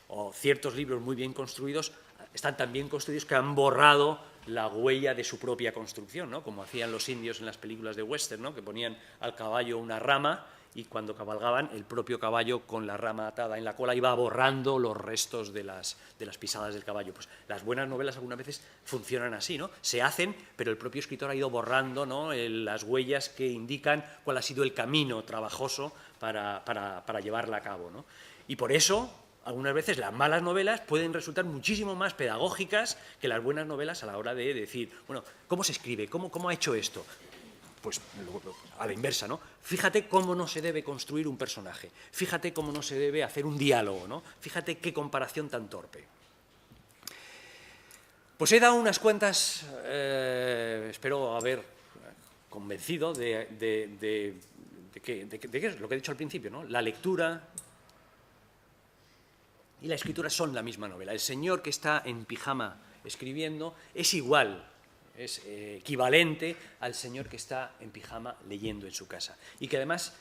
o ciertos libros muy bien construidos están tan bien construidos que han borrado la huella de su propia construcción, ¿no? Como hacían los indios en las películas de western, ¿no? Que ponían al caballo una rama y cuando cabalgaban el propio caballo con la rama atada en la cola iba borrando los restos de las pisadas del caballo. Pues las buenas novelas algunas veces funcionan así, ¿no? Se hacen, pero el propio escritor ha ido borrando, ¿no? Las huellas que indican cuál ha sido el camino trabajoso para llevarla a cabo, ¿no? Y por eso algunas veces las malas novelas pueden resultar muchísimo más pedagógicas que las buenas novelas a la hora de decir, bueno, ¿cómo se escribe? ¿Cómo ha hecho esto? Pues a la inversa, ¿no? Fíjate cómo no se debe construir un personaje, fíjate cómo no se debe hacer un diálogo, ¿no? Fíjate qué comparación tan torpe. Pues he dado unas cuantas, espero haber convencido de qué es lo que he dicho al principio, ¿no? La lectura y la escritura son la misma novela. El señor que está en pijama escribiendo es igual, es equivalente al señor que está en pijama leyendo en su casa. Y que además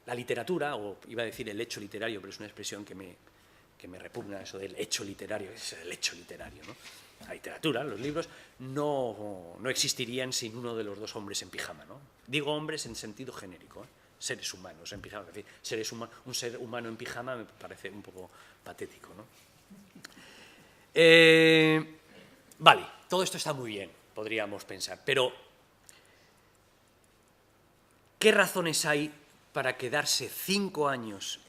la literatura, o iba a decir el hecho literario, pero es una expresión que me repugna, eso del hecho literario, es el hecho literario, ¿no? La literatura, los libros, no existirían sin uno de los dos hombres en pijama, ¿no? Digo hombres en sentido genérico, ¿eh? Seres humanos en pijama. Es decir, un ser humano en pijama me parece un poco patético, ¿no? Vale, todo esto está muy bien, podríamos pensar, pero ¿qué razones hay para quedarse 5 años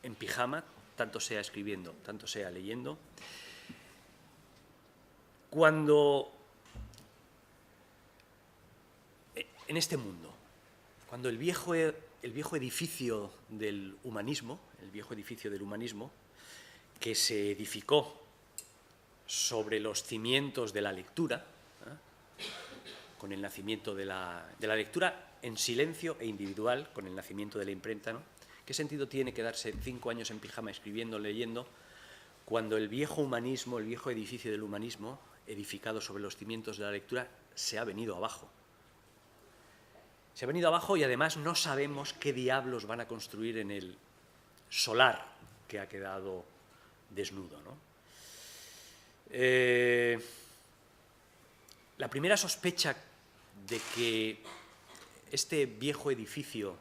en pijama, tanto sea escribiendo, tanto sea leyendo, cuando en este mundo, cuando el viejo edificio del humanismo, que se edificó sobre los cimientos de la lectura, con el nacimiento de la lectura en silencio e individual, con el nacimiento de la imprenta, ¿no? ¿Qué sentido tiene quedarse 5 años en pijama escribiendo, leyendo, cuando el viejo humanismo, el viejo edificio del humanismo, edificado sobre los cimientos de la lectura, se ha venido abajo? Se ha venido abajo y además no sabemos qué diablos van a construir en el solar que ha quedado desnudo, ¿no? La primera sospecha de que este viejo edificio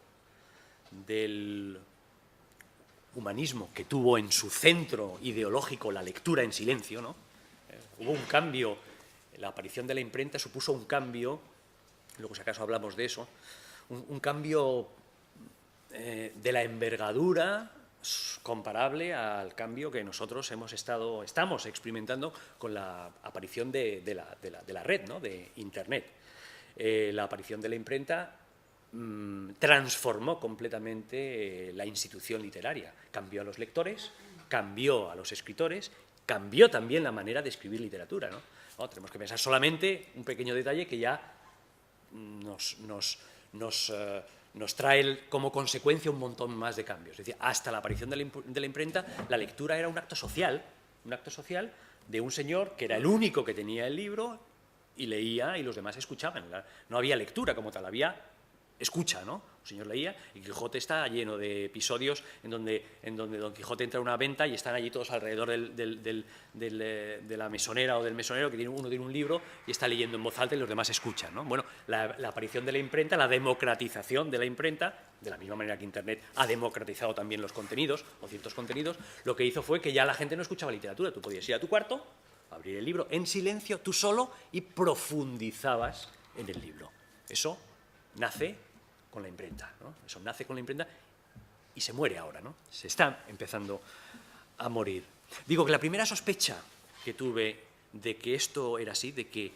del humanismo, que tuvo en su centro ideológico la lectura en silencio, ¿no? Hubo un cambio, la aparición de la imprenta supuso un cambio, luego si acaso hablamos de eso, un cambio de la envergadura comparable al cambio que nosotros estamos experimentando con la aparición de la red, ¿no? De Internet. La aparición de la imprenta transformó completamente la institución literaria, cambió a los lectores, cambió a los escritores, cambió también la manera de escribir literatura, ¿no? No, tenemos que pensar solamente un pequeño detalle que ya nos trae como consecuencia un montón más de cambios. Es decir, hasta la aparición de la imprenta, la lectura era un acto social de un señor que era el único que tenía el libro y leía y los demás escuchaban. No había lectura como tal, había escucha, ¿no? Un señor leía y Quijote está lleno de episodios en donde Don Quijote entra a una venta y están allí todos alrededor de la mesonera o del mesonero, que uno tiene un libro y está leyendo en voz alta y los demás escuchan, ¿no? Bueno, la aparición de la imprenta, la democratización de la imprenta, de la misma manera que Internet ha democratizado también los contenidos o ciertos contenidos, lo que hizo fue que ya la gente no escuchaba literatura. Tú podías ir a tu cuarto, abrir el libro en silencio, tú solo, y profundizabas en el libro. Eso nace con la imprenta, ¿no? Eso nace con la imprenta y se muere ahora, ¿no? Se está empezando a morir. Digo que la primera sospecha que tuve de que esto era así, de que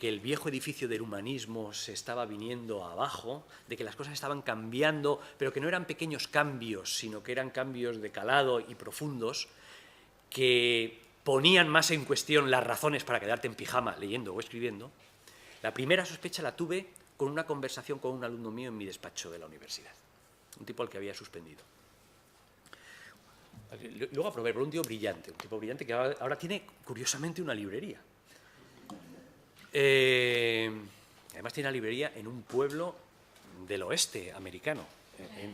el viejo edificio del humanismo se estaba viniendo abajo, de que las cosas estaban cambiando, pero que no eran pequeños cambios, sino que eran cambios de calado y profundos, que ponían más en cuestión las razones para quedarte en pijama leyendo o escribiendo. La primera sospecha la tuve con una conversación con un alumno mío en mi despacho de la universidad, un tipo al que había suspendido. Luego aprobé por un tipo brillante que ahora tiene, curiosamente, una librería. Además tiene una librería en un pueblo del oeste americano.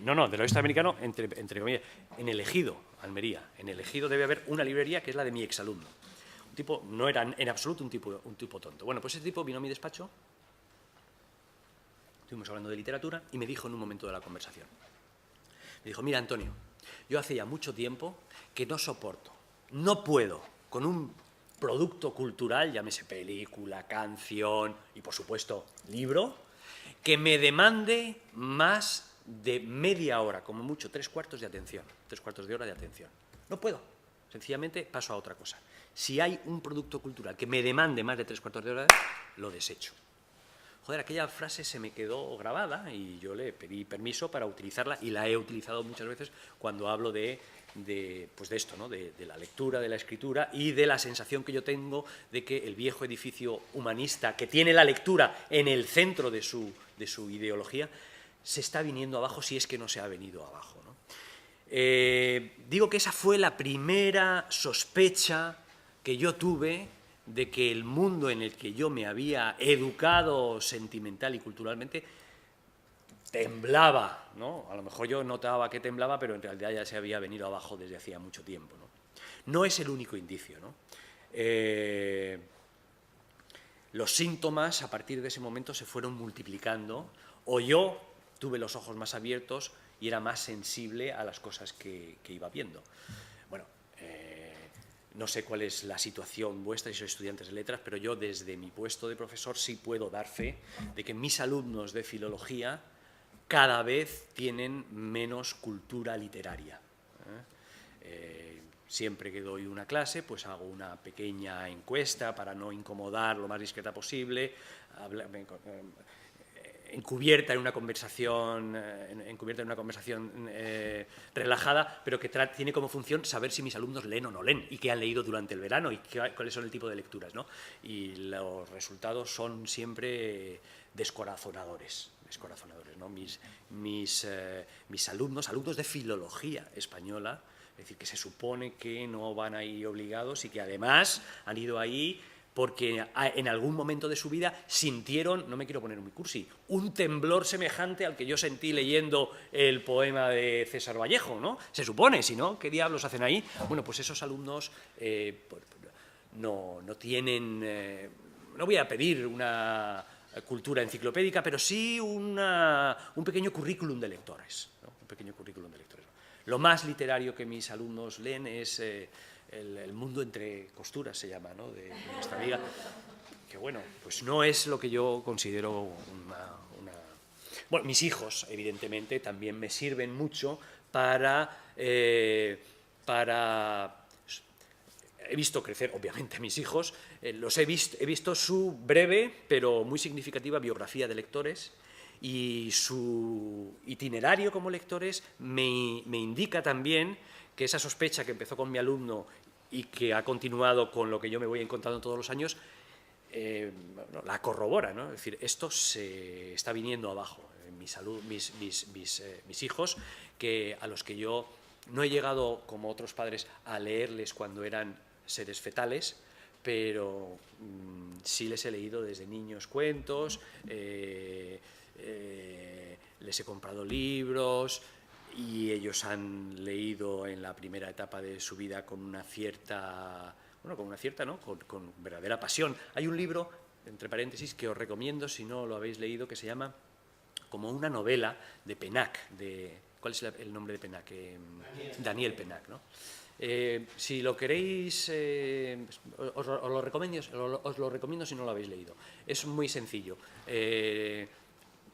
Del oeste americano, entre comillas, en El Ejido, Almería. En El Ejido debe haber una librería que es la de mi exalumno. Un tipo, no era en absoluto un tipo tonto. Bueno, pues ese tipo vino a mi despacho. Estuvimos hablando de literatura y me dijo en un momento de la conversación, me dijo: mira, Antonio, yo hace ya mucho tiempo que no soporto, no puedo con un producto cultural, llámese película, canción y, por supuesto, libro, que me demande más de media hora, como mucho, 3/4 de atención, 3/4 de hora de atención. No puedo, sencillamente paso a otra cosa. Si hay un producto cultural que me demande más de 3/4 de hora, lo desecho. Joder, aquella frase se me quedó grabada y yo le pedí permiso para utilizarla y la he utilizado muchas veces cuando hablo de esto, ¿no? de la lectura, de la escritura y de la sensación que yo tengo de que el viejo edificio humanista, que tiene la lectura en el centro de su ideología, se está viniendo abajo, si es que no se ha venido abajo, ¿no? Digo que esa fue la primera sospecha que yo tuve de que el mundo en el que yo me había educado sentimental y culturalmente temblaba, ¿no? A lo mejor yo notaba que temblaba, pero en realidad ya se había venido abajo desde hacía mucho tiempo, ¿no? No es el único indicio, ¿no? Los síntomas a partir de ese momento se fueron multiplicando, o yo tuve los ojos más abiertos y era más sensible a las cosas que iba viendo. Bueno, no sé cuál es la situación vuestra si sois estudiantes de letras, pero yo desde mi puesto de profesor sí puedo dar fe de que mis alumnos de filología cada vez tienen menos cultura literaria. Siempre que doy una clase, pues hago una pequeña encuesta para no incomodar lo más discreta posible, encubierta en una conversación relajada, pero que tiene como función saber si mis alumnos leen o no leen y qué han leído durante el verano y cuáles son el tipo de lecturas, ¿no? Y los resultados son siempre descorazonadores, ¿no? Mis alumnos de filología española, es decir, que se supone que no van a ir obligados y que además han ido ahí porque en algún momento de su vida sintieron, no me quiero poner muy cursi, un temblor semejante al que yo sentí leyendo el poema de César Vallejo, ¿no? Se supone, si no, ¿qué diablos hacen ahí? Bueno, pues esos alumnos no tienen no voy a pedir una cultura enciclopédica, pero sí un pequeño currículum de lectores, ¿no? Un pequeño currículum de lectores. Lo más literario que mis alumnos leen es el mundo entre costuras, se llama, ¿no? de nuestra amiga, que bueno, pues no es lo que yo considero una... Bueno, mis hijos, evidentemente, también me sirven mucho para... He visto crecer, obviamente, a mis hijos, he visto su breve, pero muy significativa biografía de lectores, y su itinerario como lectores me indica también que esa sospecha que empezó con mi alumno y que ha continuado con lo que yo me voy encontrando todos los años, la corrobora, ¿no? Es decir, esto se está viniendo abajo. Mis hijos, a los que yo no he llegado, como otros padres, a leerles cuando eran seres fetales, pero sí les he leído desde niños cuentos, les he comprado libros y ellos han leído en la primera etapa de su vida con una cierta, ¿no? Con verdadera pasión. Hay un libro, entre paréntesis, que os recomiendo si no lo habéis leído, que se llama como una novela de Pennac. ¿Cuál es el nombre de Pennac? Daniel Pennac, ¿no? Si lo queréis, os lo recomiendo si no lo habéis leído. Es muy sencillo.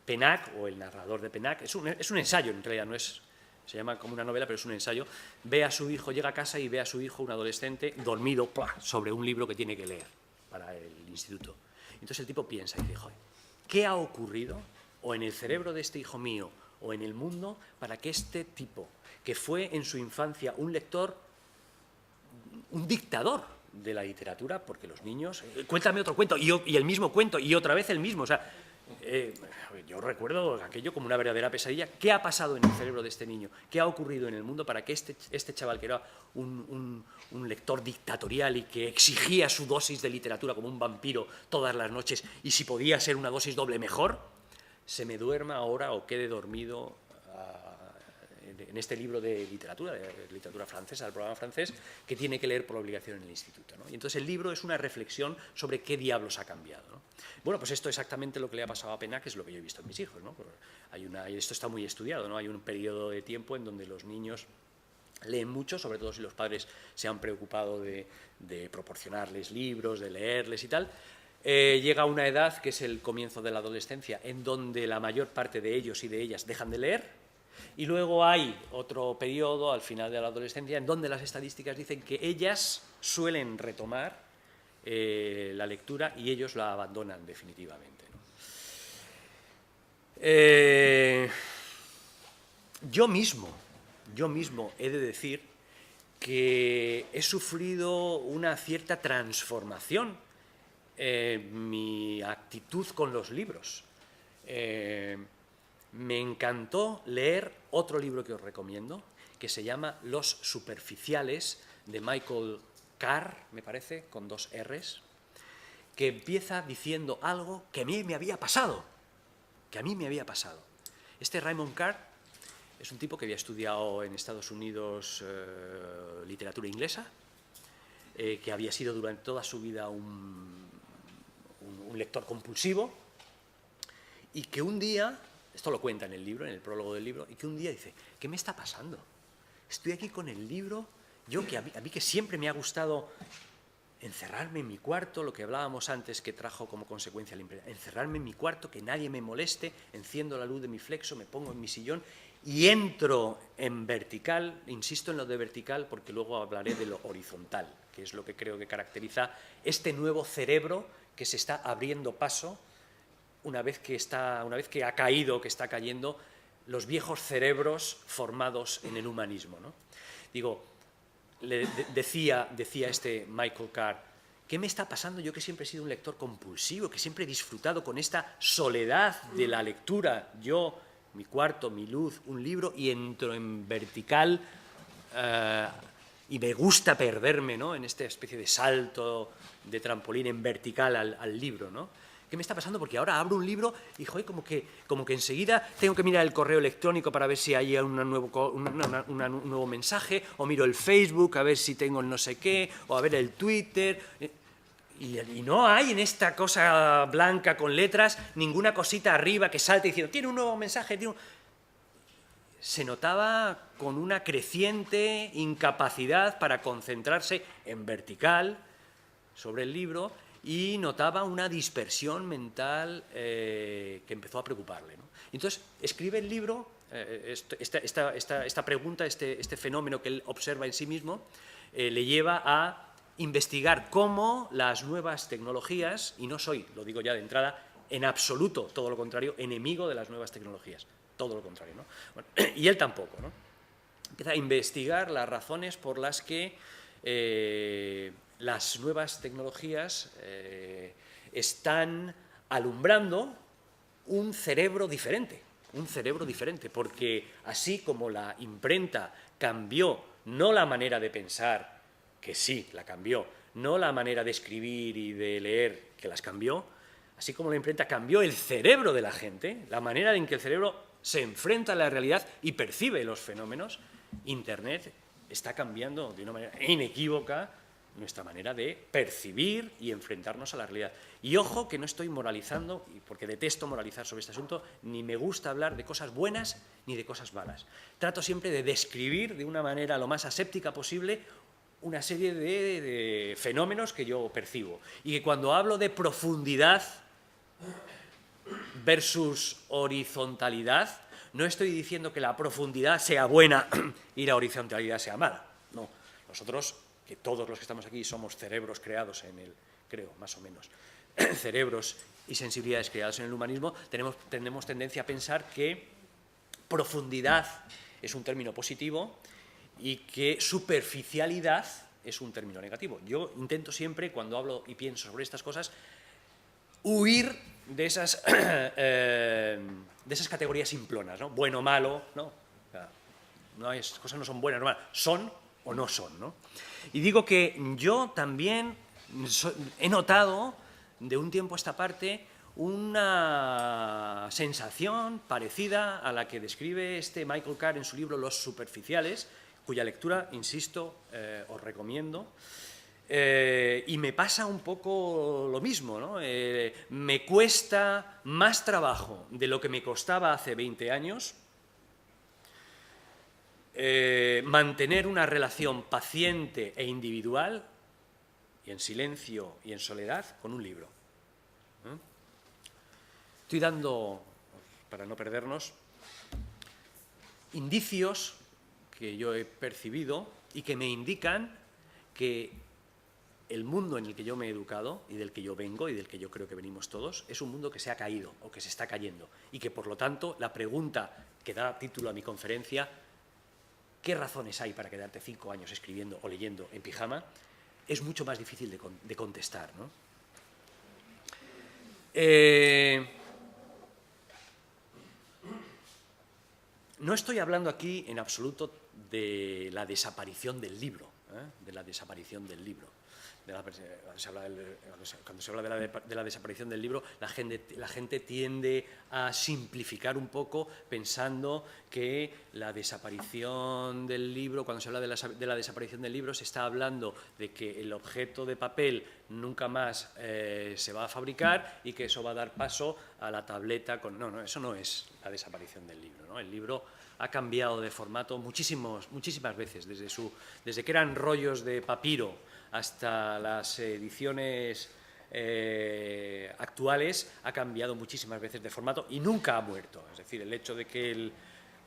Pennac, o el narrador de Pennac, es un ensayo, en realidad no es, se llama como una novela, pero es un ensayo. Ve a su hijo, llega a casa y ve a su hijo, un adolescente, dormido sobre un libro que tiene que leer para el instituto. Entonces el tipo piensa y dice, joder, ¿qué ha ocurrido o en el cerebro de este hijo mío o en el mundo para que este tipo, que fue en su infancia un lector, un dictador de la literatura, porque los niños, cuéntame otro cuento, y el mismo cuento, y otra vez el mismo, o sea, yo recuerdo aquello como una verdadera pesadilla. ¿Qué ha pasado en el cerebro de este niño? ¿Qué ha ocurrido en el mundo para que este chaval, que era un lector dictatorial y que exigía su dosis de literatura como un vampiro todas las noches, y si podía ser una dosis doble mejor, se me duerma ahora o quede dormido en este libro de literatura francesa, del programa francés, que tiene que leer por obligación en el instituto, ¿no? Y entonces el libro es una reflexión sobre qué diablos ha cambiado, ¿no? Bueno, pues esto es exactamente lo que le ha pasado a Pennac, que es lo que yo he visto en mis hijos, ¿no? Esto está muy estudiado, ¿no? Hay un periodo de tiempo en donde los niños leen mucho, sobre todo si los padres se han preocupado de proporcionarles libros, de leerles y tal. Llega una edad, que es el comienzo de la adolescencia, en donde la mayor parte de ellos y de ellas dejan de leer. Y luego hay otro periodo, al final de la adolescencia, en donde las estadísticas dicen que ellas suelen retomar la lectura y ellos la abandonan definitivamente, ¿no? Yo mismo he de decir que he sufrido una cierta transformación en mi actitud con los libros. Me encantó leer otro libro que os recomiendo, que se llama Los superficiales, de Michael Carr, me parece, con 2 R's, que empieza diciendo algo que a mí me había pasado, Este Raymond Carr es un tipo que había estudiado en Estados Unidos literatura inglesa, que había sido durante toda su vida un lector compulsivo, y que un día, esto lo cuenta en el libro, en el prólogo del libro, y que un día dice, ¿qué me está pasando? Estoy aquí con el libro, a mí que siempre me ha gustado encerrarme en mi cuarto, lo que hablábamos antes, que trajo como consecuencia la impresión, encerrarme en mi cuarto, que nadie me moleste, enciendo la luz de mi flexo, me pongo en mi sillón y entro en vertical. Insisto en lo de vertical porque luego hablaré de lo horizontal, que es lo que creo que caracteriza este nuevo cerebro que se está abriendo paso una vez que ha caído, que está cayendo, los viejos cerebros formados en el humanismo, ¿no? Digo, decía este Michael Carr, ¿qué me está pasando? Yo que siempre he sido un lector compulsivo, que siempre he disfrutado con esta soledad de la lectura, yo, mi cuarto, mi luz, un libro, y entro en vertical y me gusta perderme, ¿no?, en esta especie de salto de trampolín en vertical al libro, ¿no? ¿Qué me está pasando? Porque ahora abro un libro y, joder, como que enseguida tengo que mirar el correo electrónico para ver si hay un nuevo mensaje, o miro el Facebook a ver si tengo el no sé qué, o a ver el Twitter. Y no hay en esta cosa blanca con letras ninguna cosita arriba que salte diciendo, tiene un nuevo mensaje, se notaba con una creciente incapacidad para concentrarse en vertical sobre el libro y notaba una dispersión mental que empezó a preocuparle, ¿no? Entonces, escribe el libro, esta pregunta, este fenómeno que él observa en sí mismo, le lleva a investigar cómo las nuevas tecnologías, y no soy, lo digo ya de entrada, en absoluto, todo lo contrario, enemigo de las nuevas tecnologías, todo lo contrario, ¿no? Bueno, y él tampoco, ¿no? Empieza a investigar las razones por las que las nuevas tecnologías están alumbrando un cerebro diferente, porque así como la imprenta cambió no la manera de pensar, que sí, la cambió, no la manera de escribir y de leer, que las cambió, así como la imprenta cambió el cerebro de la gente, la manera en que el cerebro se enfrenta a la realidad y percibe los fenómenos, Internet está cambiando de una manera inequívoca nuestra manera de percibir y enfrentarnos a la realidad. Y ojo que no estoy moralizando, porque detesto moralizar sobre este asunto, ni me gusta hablar de cosas buenas ni de cosas malas. Trato siempre de describir de una manera lo más aséptica posible una serie de fenómenos que yo percibo. Y que cuando hablo de profundidad versus horizontalidad, no estoy diciendo que la profundidad sea buena y la horizontalidad sea mala. No, nosotros, que todos los que estamos aquí somos cerebros creados en el, creo, más o menos, cerebros y sensibilidades creados en el humanismo, tenemos tendencia a pensar que profundidad es un término positivo y que superficialidad es un término negativo. Yo intento siempre, cuando hablo y pienso sobre estas cosas, huir de esas categorías simplonas, ¿no? Bueno, malo, ¿no? O sea, las cosas no son buenas o malas, son o no son, ¿no? Y digo que yo también he notado de un tiempo a esta parte una sensación parecida a la que describe Michael Carr en su libro Los superficiales, cuya lectura, insisto, os recomiendo. Y me pasa un poco lo mismo, ¿no? Me cuesta más trabajo de lo que me costaba hace 20 años mantener una relación paciente e individual, y en silencio y en soledad, con un libro. Estoy dando, para no perdernos, indicios que yo he percibido y que me indican que el mundo en el que yo me he educado y del que yo vengo y del que yo creo que venimos todos es un mundo que se ha caído o que se está cayendo y que, por lo tanto, la pregunta que da título a mi conferencia, ¿qué razones hay para quedarte 5 años escribiendo o leyendo en pijama?, es mucho más difícil de contestar, ¿no? No estoy hablando aquí en absoluto de la desaparición del libro, de la desaparición del libro. Cuando se habla de la desaparición del libro, la gente tiende a simplificar un poco pensando que la desaparición del libro, cuando se habla de la desaparición del libro, se está hablando de que el objeto de papel nunca más se va a fabricar y que eso va a dar paso a la tableta. No, eso no es la desaparición del libro, ¿no? El libro ha cambiado de formato muchísimas veces, desde que eran rollos de papiro hasta las ediciones actuales, ha cambiado muchísimas veces de formato y nunca ha muerto. Es decir, el hecho de que el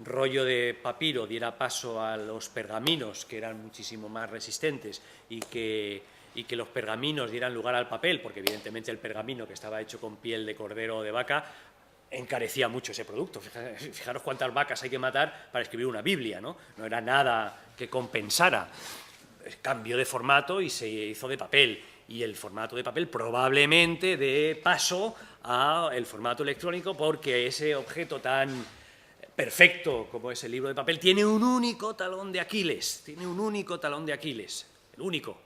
rollo de papiro diera paso a los pergaminos, que eran muchísimo más resistentes, y que los pergaminos dieran lugar al papel, porque evidentemente el pergamino, que estaba hecho con piel de cordero o de vaca, encarecía mucho ese producto. Fijaros cuántas vacas hay que matar para escribir una Biblia, ¿no? No era nada que compensara. Cambió de formato y se hizo de papel, y el formato de papel probablemente dé paso al formato electrónico, porque ese objeto tan perfecto como es el libro de papel tiene un único talón de Aquiles, el único,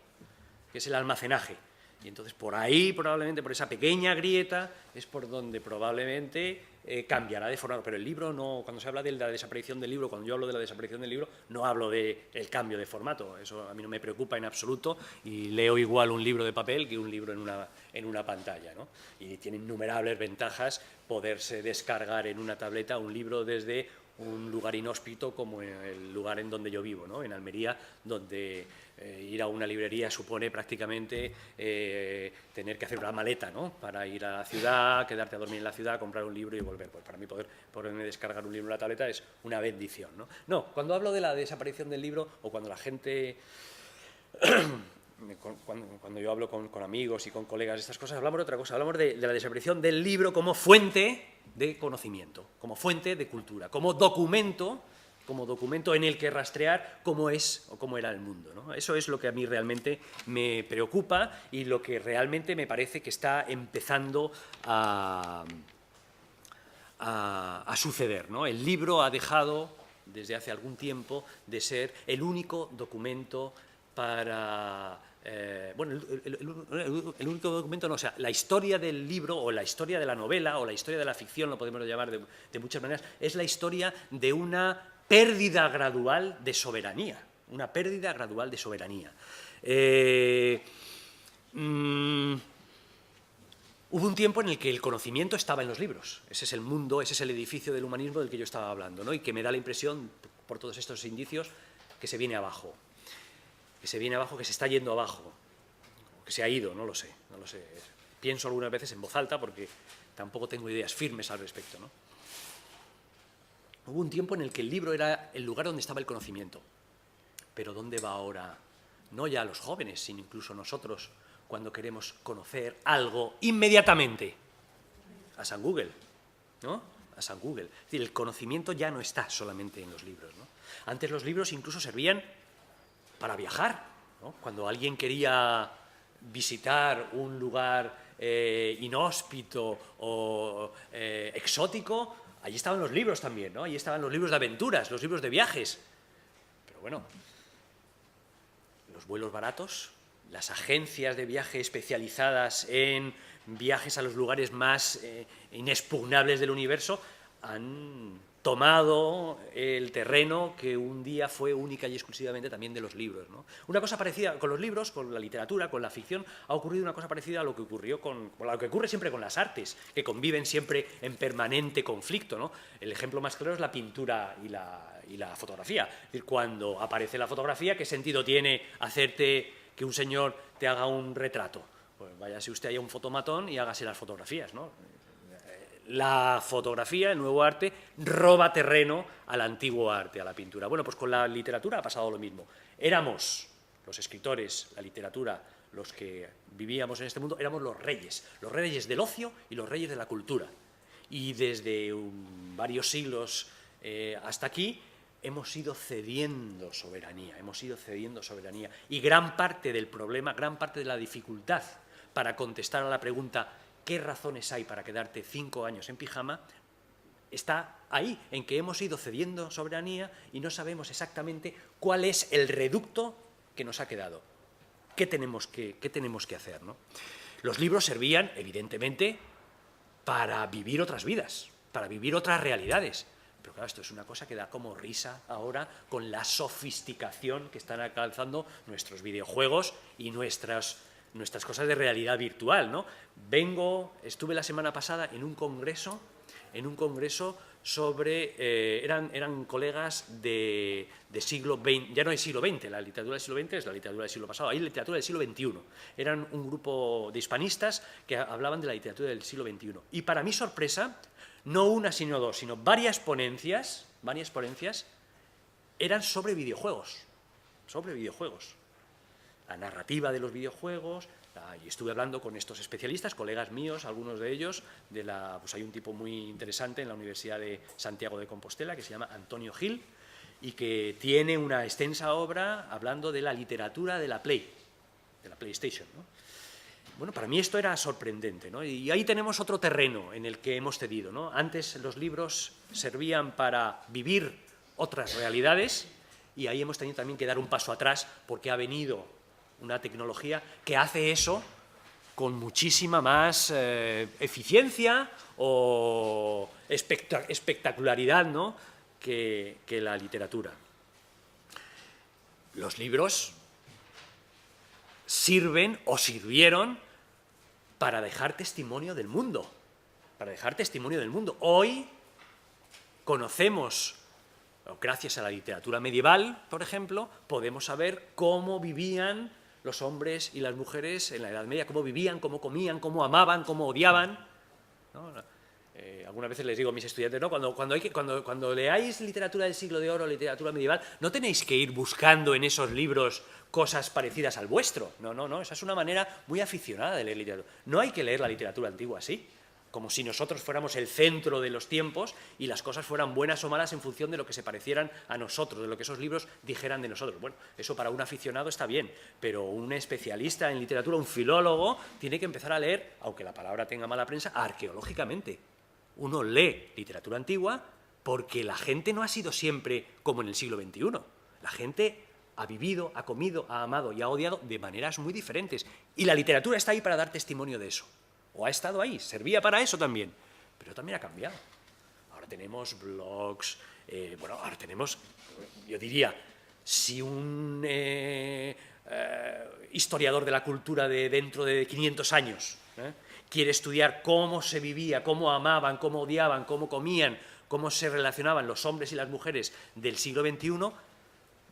que es el almacenaje. Y entonces por ahí, probablemente, por esa pequeña grieta, es por donde probablemente cambiará de formato. Pero el libro no, cuando se habla de la desaparición del libro, cuando yo hablo de la desaparición del libro, no hablo del cambio de formato. Eso a mí no me preocupa en absoluto y leo igual un libro de papel que un libro en una pantalla, ¿no? Y tiene innumerables ventajas poderse descargar en una tableta un libro desde un lugar inhóspito como el lugar en donde yo vivo, ¿no? En Almería, donde ir a una librería supone prácticamente tener que hacer una maleta, ¿no? Para ir a la ciudad, quedarte a dormir en la ciudad, comprar un libro y volver. Pues para mí poderme descargar un libro en la tableta es una bendición, ¿no? No, cuando hablo de la desaparición del libro o cuando la gente... Cuando yo hablo con amigos y con colegas de estas cosas, hablamos de otra cosa, hablamos de la desaparición del libro como fuente de conocimiento, como fuente de cultura, como documento en el que rastrear cómo es o cómo era el mundo, ¿no? Eso es lo que a mí realmente me preocupa y lo que realmente me parece que está empezando a suceder, ¿no? El libro ha dejado, desde hace algún tiempo, de ser el único documento para... bueno, el único documento no, o sea, la historia del libro o la historia de la novela o la historia de la ficción, lo podemos llamar de muchas maneras, es la historia de una pérdida gradual de soberanía, una pérdida gradual de soberanía. Hubo un tiempo en el que el conocimiento estaba en los libros. Ese es el mundo, ese es el edificio del humanismo del que yo estaba hablando, ¿no? Y que me da la impresión, por todos estos indicios, que se viene abajo. Que se viene abajo, que se está yendo abajo. Que se ha ido, no lo sé. Pienso algunas veces en voz alta porque tampoco tengo ideas firmes al respecto, ¿no? Hubo un tiempo en el que el libro era el lugar donde estaba el conocimiento. Pero ¿dónde va ahora? No ya los jóvenes, sino incluso nosotros, cuando queremos conocer algo inmediatamente. A San Google, ¿no? A San Google. Es decir, el conocimiento ya no está solamente en los libros, ¿no? Antes los libros incluso servían para viajar, ¿no? Cuando alguien quería visitar un lugar inhóspito o exótico, allí estaban los libros también, ¿no? Allí estaban los libros de aventuras, los libros de viajes. Pero bueno, los vuelos baratos, las agencias de viaje especializadas en viajes a los lugares más inexpugnables del universo han tomado el terreno que un día fue única y exclusivamente también de los libros, ¿no? Una cosa parecida con los libros, con la literatura, con la ficción, ha ocurrido una cosa parecida a lo que ocurrió con lo que ocurre siempre con las artes, que conviven siempre en permanente conflicto, ¿no? El ejemplo más claro es la pintura y la fotografía. Es decir, cuando aparece la fotografía, ¿qué sentido tiene hacerte que un señor te haga un retrato? Pues váyase usted ahí a un fotomatón y hágase las fotografías, ¿no? La fotografía, el nuevo arte, roba terreno al antiguo arte, a la pintura. Bueno, pues con la literatura ha pasado lo mismo. Éramos, los escritores, la literatura, los que vivíamos en este mundo, éramos los reyes del ocio y los reyes de la cultura. Y desde varios siglos hasta aquí hemos ido cediendo soberanía, y gran parte del problema, gran parte de la dificultad para contestar a la pregunta ¿qué razones hay para quedarte 5 años en pijama?, está ahí, en que hemos ido cediendo soberanía y no sabemos exactamente cuál es el reducto que nos ha quedado. ¿Qué tenemos que hacer, ¿no? Los libros servían, evidentemente, para vivir otras vidas, para vivir otras realidades. Pero claro, esto es una cosa que da como risa ahora con la sofisticación que están alcanzando nuestros videojuegos y nuestras cosas de realidad virtual, ¿no? Estuve la semana pasada en un congreso sobre, eran colegas de siglo XX, ya no es siglo XX, la literatura del siglo XX es la literatura del siglo pasado, hay literatura del siglo XXI. Eran un grupo de hispanistas que hablaban de la literatura del siglo XXI. Y para mi sorpresa, no una sino dos, sino varias ponencias eran sobre videojuegos. La narrativa de los videojuegos, y estuve hablando con estos especialistas, colegas míos, algunos de ellos, pues hay un tipo muy interesante en la Universidad de Santiago de Compostela que se llama Antonio Gil y que tiene una extensa obra hablando de la literatura de la PlayStation, ¿no? Bueno, para mí esto era sorprendente, ¿no? Y ahí tenemos otro terreno en el que hemos cedido, ¿no? Antes los libros servían para vivir otras realidades y ahí hemos tenido también que dar un paso atrás porque ha venido una tecnología que hace eso con muchísima más eficiencia o espectacularidad, ¿no?, que la literatura. Los libros sirven o sirvieron para dejar testimonio del mundo, Hoy conocemos, gracias a la literatura medieval, por ejemplo, podemos saber cómo vivían los hombres y las mujeres en la Edad Media, cómo vivían, cómo comían, cómo amaban, cómo odiaban, ¿no? Algunas veces les digo a mis estudiantes, ¿no?, cuando leáis literatura del siglo de oro, literatura medieval, no tenéis que ir buscando en esos libros cosas parecidas al vuestro. No, esa es una manera muy aficionada de leer literatura. No hay que leer la literatura antigua así, como si nosotros fuéramos el centro de los tiempos y las cosas fueran buenas o malas en función de lo que se parecieran a nosotros, de lo que esos libros dijeran de nosotros. Bueno, eso para un aficionado está bien, pero un especialista en literatura, un filólogo, tiene que empezar a leer, aunque la palabra tenga mala prensa, arqueológicamente. Uno lee literatura antigua porque la gente no ha sido siempre como en el siglo XXI. La gente ha vivido, ha comido, ha amado y ha odiado de maneras muy diferentes. Y la literatura está ahí para dar testimonio de eso. O ha estado ahí, servía para eso también, pero también ha cambiado. Ahora tenemos blogs, ahora tenemos, yo diría, si un historiador de la cultura de dentro de 500 años quiere estudiar cómo se vivía, cómo amaban, cómo odiaban, cómo comían, cómo se relacionaban los hombres y las mujeres del siglo XXI,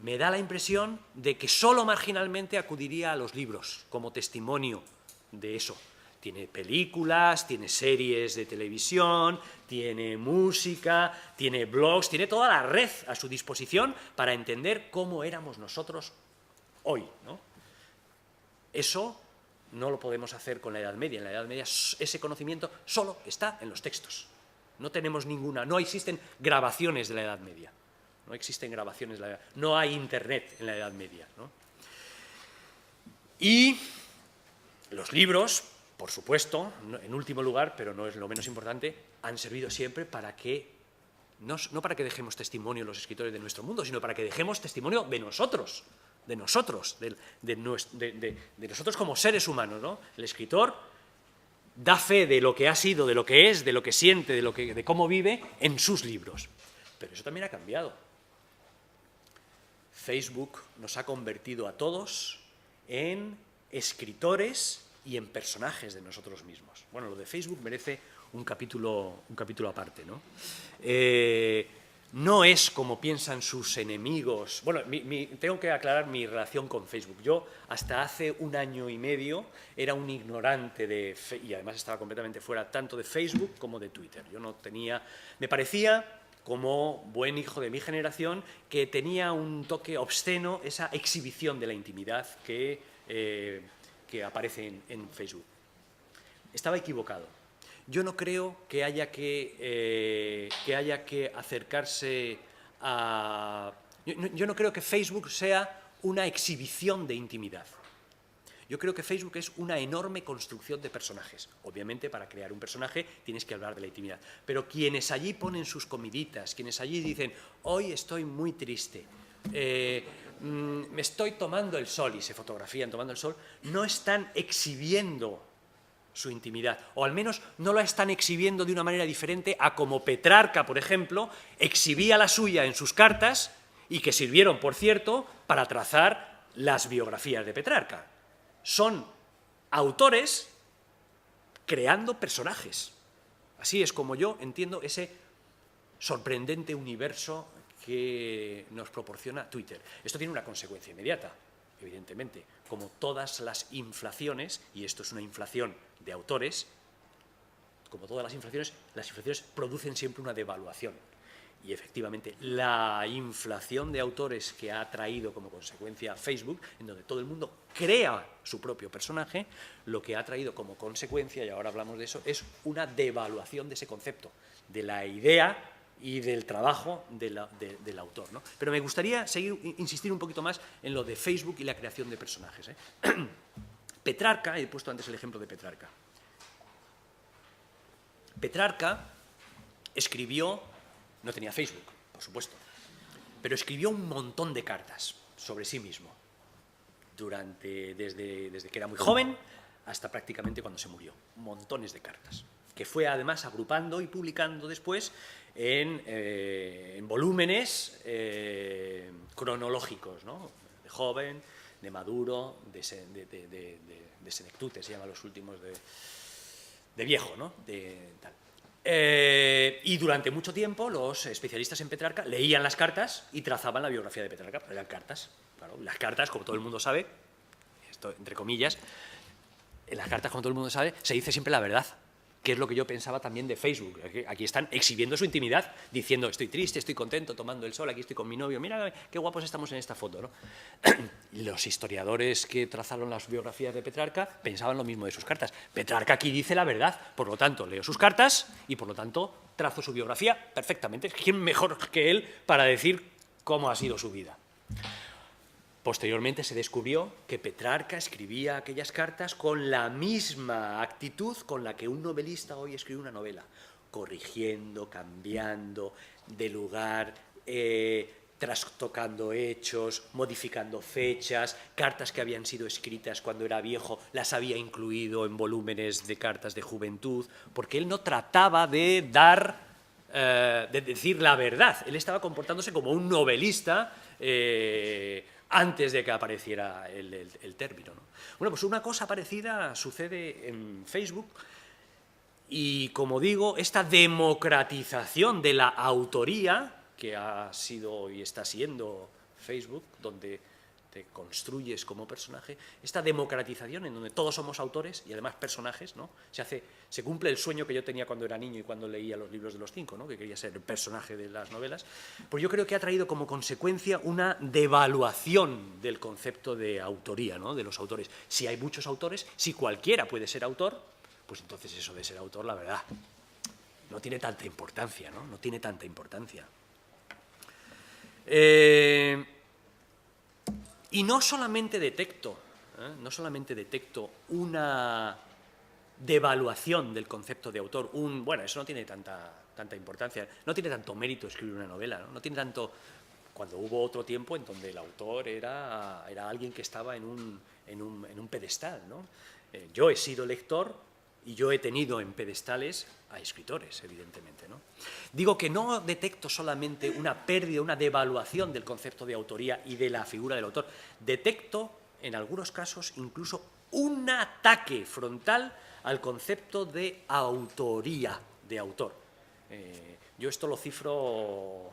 me da la impresión de que solo marginalmente acudiría a los libros como testimonio de eso. Tiene películas, tiene series de televisión, tiene música, tiene blogs, tiene toda la red a su disposición para entender cómo éramos nosotros hoy, ¿no? Eso no lo podemos hacer con la Edad Media. En la Edad Media ese conocimiento solo está en los textos. No tenemos ninguna, no existen grabaciones de la Edad Media. No existen grabaciones de la Edad Media. No hay internet en la Edad Media, ¿no? Y los libros, por supuesto, en último lugar, pero no es lo menos importante, han servido siempre para que, no para que dejemos testimonio los escritores de nuestro mundo, sino para que dejemos testimonio de nosotros, de nosotros como seres humanos, ¿no? El escritor da fe de lo que ha sido, de lo que es, de lo que siente, de cómo vive en sus libros. Pero eso también ha cambiado. Facebook nos ha convertido a todos en escritores y en personajes de nosotros mismos. Bueno, lo de Facebook merece un capítulo aparte, ¿no? No es como piensan sus enemigos. Bueno, tengo que aclarar mi relación con Facebook. Yo, hasta hace 1 año y medio, era un ignorante y además estaba completamente fuera tanto de Facebook como de Twitter. Yo no tenía... Me parecía, como buen hijo de mi generación, que tenía un toque obsceno esa exhibición de la intimidad que aparece en Facebook. Estaba equivocado. Yo no creo que haya que acercarse a... Yo no creo que Facebook sea una exhibición de intimidad. Yo creo que Facebook es una enorme construcción de personajes. Obviamente, para crear un personaje tienes que hablar de la intimidad. Pero quienes allí ponen sus comiditas, quienes allí dicen, hoy estoy muy triste, me estoy tomando el sol, y se fotografían tomando el sol, no están exhibiendo su intimidad, o al menos no la están exhibiendo de una manera diferente a como Petrarca, por ejemplo, exhibía la suya en sus cartas, y que sirvieron, por cierto, para trazar las biografías de Petrarca. Son autores creando personajes. Así es como yo entiendo ese sorprendente universo que nos proporciona Twitter. Esto tiene una consecuencia inmediata, evidentemente. Como todas las inflaciones, y esto es una inflación de autores, como todas las inflaciones producen siempre una devaluación. Y efectivamente, la inflación de autores que ha traído como consecuencia Facebook, en donde todo el mundo crea su propio personaje, lo que ha traído como consecuencia, y ahora hablamos de eso, es una devaluación de ese concepto, de la idea y del trabajo del autor, ¿no? Pero me gustaría insistir un poquito más en lo de Facebook y la creación de personajes, ¿eh? Petrarca, he puesto antes el ejemplo de Petrarca. Petrarca escribió, no tenía Facebook, por supuesto, pero escribió un montón de cartas sobre sí mismo, desde que era muy joven hasta prácticamente cuando se murió. Montones de cartas, que fue además agrupando y publicando después en volúmenes cronológicos, ¿no? De joven, de maduro, de senectute, se llaman los últimos, de viejo, ¿no? Tal. Y durante mucho tiempo los especialistas en Petrarca leían las cartas y trazaban la biografía de Petrarca, pero eran cartas. Claro, las cartas, como todo el mundo sabe, esto entre comillas, en las cartas, como todo el mundo sabe, se dice siempre la verdad, que es lo que yo pensaba también de Facebook. Aquí están exhibiendo su intimidad, diciendo estoy triste, estoy contento, tomando el sol, aquí estoy con mi novio, mira qué guapos estamos en esta foto, ¿no? Los historiadores que trazaron las biografías de Petrarca pensaban lo mismo de sus cartas. Petrarca aquí dice la verdad, por lo tanto leo sus cartas y por lo tanto trazo su biografía perfectamente. ¿Quién mejor que él para decir cómo ha sido su vida? Posteriormente se descubrió que Petrarca escribía aquellas cartas con la misma actitud con la que un novelista hoy escribe una novela, corrigiendo, cambiando de lugar, trastocando hechos, modificando fechas, cartas que habían sido escritas cuando era viejo, las había incluido en volúmenes de cartas de juventud, porque él no trataba de decir la verdad, él estaba comportándose como un novelista antes de que apareciera el término, ¿no? Bueno, pues una cosa parecida sucede en Facebook y, como digo, esta democratización de la autoría, que ha sido y está siendo Facebook, donde te construyes como personaje, esta democratización en donde todos somos autores y además personajes, ¿no? Se cumple el sueño que yo tenía cuando era niño y cuando leía los libros de los 5, ¿no? Que quería ser el personaje de las novelas, pues yo creo que ha traído como consecuencia una devaluación del concepto de autoría, ¿no? De los autores. Si hay muchos autores, si cualquiera puede ser autor, pues entonces eso de ser autor, la verdad, no tiene tanta importancia, ¿no? No tiene tanta importancia. Y no solamente detecto una devaluación del concepto de autor, bueno, eso no tiene tanta importancia, no tiene tanto mérito escribir una novela, ¿no? No tiene tanto, cuando hubo otro tiempo en donde el autor era alguien que estaba en un pedestal, ¿no? Yo he sido lector y yo he tenido en pedestales a escritores, evidentemente, ¿no? Digo que no detecto solamente una pérdida, una devaluación del concepto de autoría y de la figura del autor. Detecto, en algunos casos, incluso un ataque frontal al concepto de autoría, de autor. Yo esto lo cifro...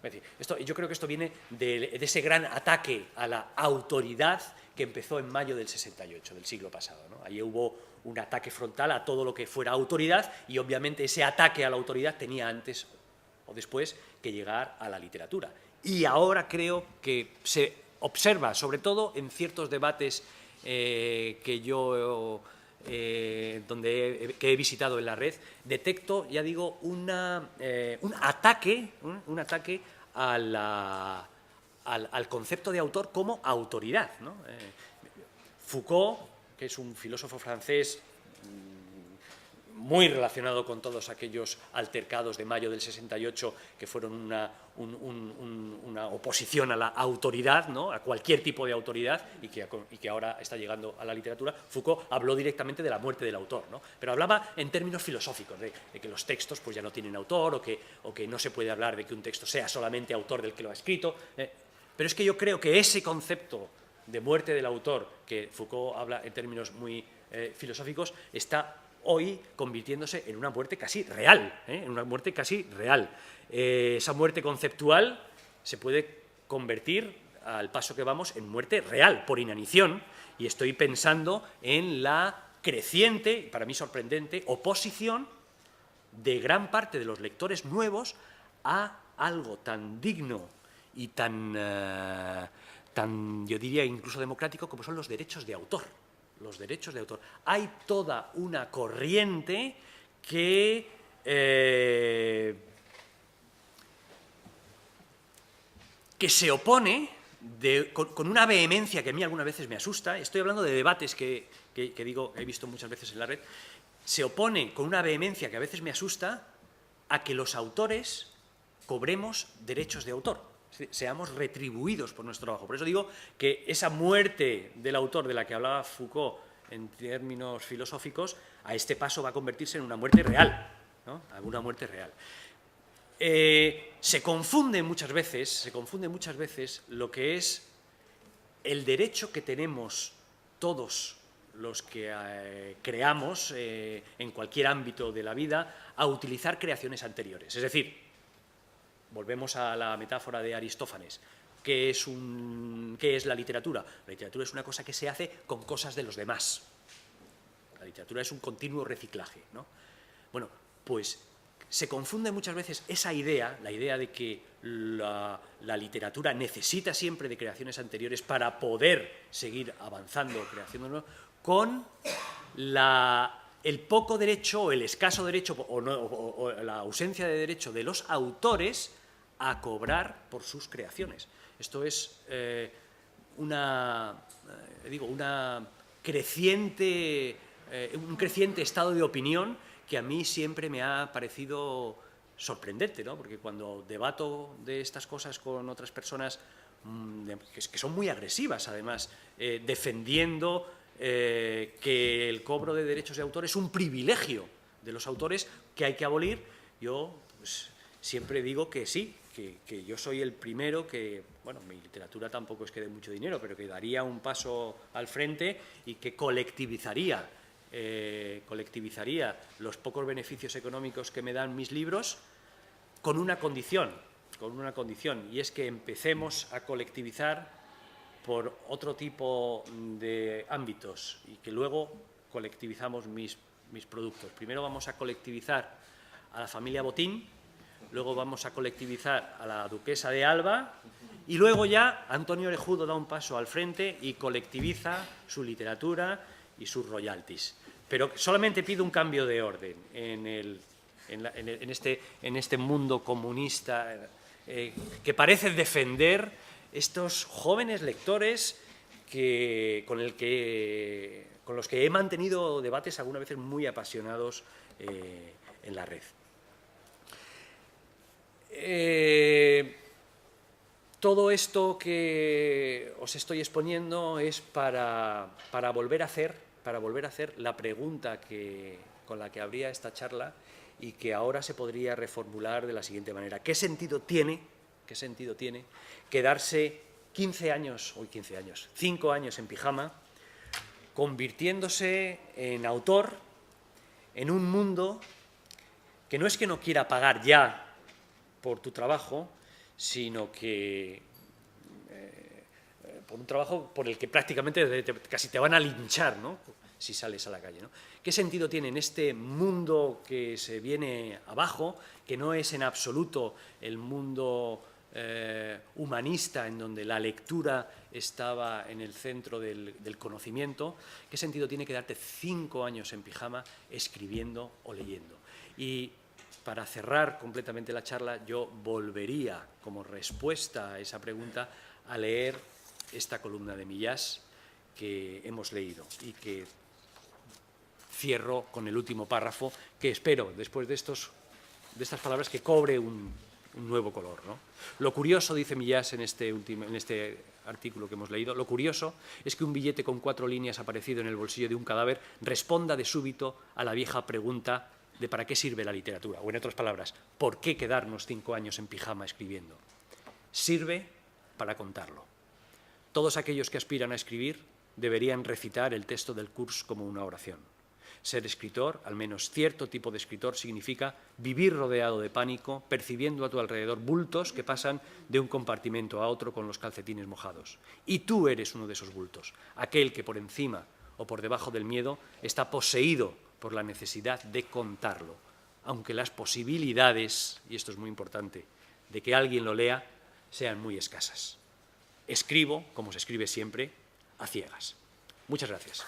Es decir, yo creo que esto viene de ese gran ataque a la autoridad que empezó en mayo del 68, del siglo pasado, ¿no? Ahí hubo un ataque frontal a todo lo que fuera autoridad y obviamente ese ataque a la autoridad tenía antes o después que llegar a la literatura. Y ahora creo que se observa, sobre todo en ciertos debates que yo que he visitado en la red, detecto, ya digo, un ataque al concepto de autor como autoridad, ¿no? Foucault, que es un filósofo francés muy relacionado con todos aquellos altercados de mayo del 68 que fueron una oposición a la autoridad, ¿no? A cualquier tipo de autoridad y que ahora está llegando a la literatura. Foucault habló directamente de la muerte del autor, ¿no? Pero hablaba en términos filosóficos, de que los textos pues, ya no tienen autor o que no se puede hablar de que un texto sea solamente autor del que lo ha escrito. Pero es que yo creo que ese concepto de muerte del autor, que Foucault habla en términos muy filosóficos, está hoy convirtiéndose en una muerte casi real, en una muerte casi real. Esa muerte conceptual se puede convertir, al paso que vamos, en muerte real, por inanición, y estoy pensando en la creciente, para mí sorprendente, oposición de gran parte de los lectores nuevos a algo tan digno y tan, yo diría, incluso democrático, como son los derechos de autor. Los derechos de autor. Hay toda una corriente que se opone con una vehemencia que a mí algunas veces me asusta. Estoy hablando de debates que digo, he visto muchas veces en la red. Se opone con una vehemencia que a veces me asusta a que los autores cobremos derechos de autor, seamos retribuidos por nuestro trabajo. Por eso digo que esa muerte del autor de la que hablaba Foucault en términos filosóficos, a este paso va a convertirse en una muerte real, ¿no? Alguna muerte real. Se confunde muchas veces lo que es el derecho que tenemos todos los que creamos en cualquier ámbito de la vida a utilizar creaciones anteriores. Es decir, volvemos a la metáfora de Aristófanes. ¿Qué es la literatura? La literatura es una cosa que se hace con cosas de los demás. La literatura es un continuo reciclaje, ¿no? Bueno, pues se confunde muchas veces esa idea, la idea de que la literatura necesita siempre de creaciones anteriores para poder seguir avanzando, creando, con el poco derecho o el escaso derecho o la ausencia de derecho de los autores a cobrar por sus creaciones. Esto es un creciente estado de opinión que a mí siempre me ha parecido sorprendente, ¿no? Porque cuando debato de estas cosas con otras personas que son muy agresivas, además, defendiendo que el cobro de derechos de autor es un privilegio de los autores que hay que abolir, yo pues, siempre digo que sí, que yo soy el primero que, bueno, mi literatura tampoco es que dé mucho dinero, pero que daría un paso al frente y que colectivizaría los pocos beneficios económicos que me dan mis libros con una condición, y es que empecemos a colectivizar por otro tipo de ámbitos y que luego colectivizamos mis productos. Primero vamos a colectivizar a la familia Botín, luego vamos a colectivizar a la duquesa de Alba y luego ya Antonio Orejudo da un paso al frente y colectiviza su literatura y sus royalties. Pero solamente pido un cambio de orden en este mundo comunista que parece defender estos jóvenes lectores con los que he mantenido debates algunas veces muy apasionados en la red. Todo esto que os estoy exponiendo es para volver a hacer la pregunta con la que abría esta charla y que ahora se podría reformular de la siguiente manera. ¿Qué sentido tiene quedarse 5 años en pijama, convirtiéndose en autor en un mundo que no es que no quiera pagar ya por tu trabajo, sino que por un trabajo por el que prácticamente casi te van a linchar, ¿no?, si sales a la calle, ¿no? ¿Qué sentido tiene en este mundo que se viene abajo, que no es en absoluto el mundo humanista en donde la lectura estaba en el centro del conocimiento? ¿Qué sentido tiene quedarte 5 años en pijama escribiendo o leyendo? Y para cerrar completamente la charla, yo volvería, como respuesta a esa pregunta, a leer esta columna de Millás que hemos leído y que cierro con el último párrafo, que espero, después de estas palabras, que cobre un nuevo color, ¿no? Lo curioso, dice Millás en este artículo que hemos leído, lo curioso es que un billete con 4 líneas aparecido en el bolsillo de un cadáver responda de súbito a la vieja pregunta de ¿para qué sirve la literatura? O en otras palabras, ¿por qué quedarnos 5 años en pijama escribiendo? Sirve para contarlo. Todos aquellos que aspiran a escribir deberían recitar el texto del curso como una oración. Ser escritor, al menos cierto tipo de escritor, significa vivir rodeado de pánico, percibiendo a tu alrededor bultos que pasan de un compartimento a otro con los calcetines mojados. Y tú eres uno de esos bultos, aquel que por encima o por debajo del miedo está poseído por la necesidad de contarlo, aunque las posibilidades, y esto es muy importante, de que alguien lo lea, sean muy escasas. Escribo, como se escribe siempre, a ciegas. Muchas gracias.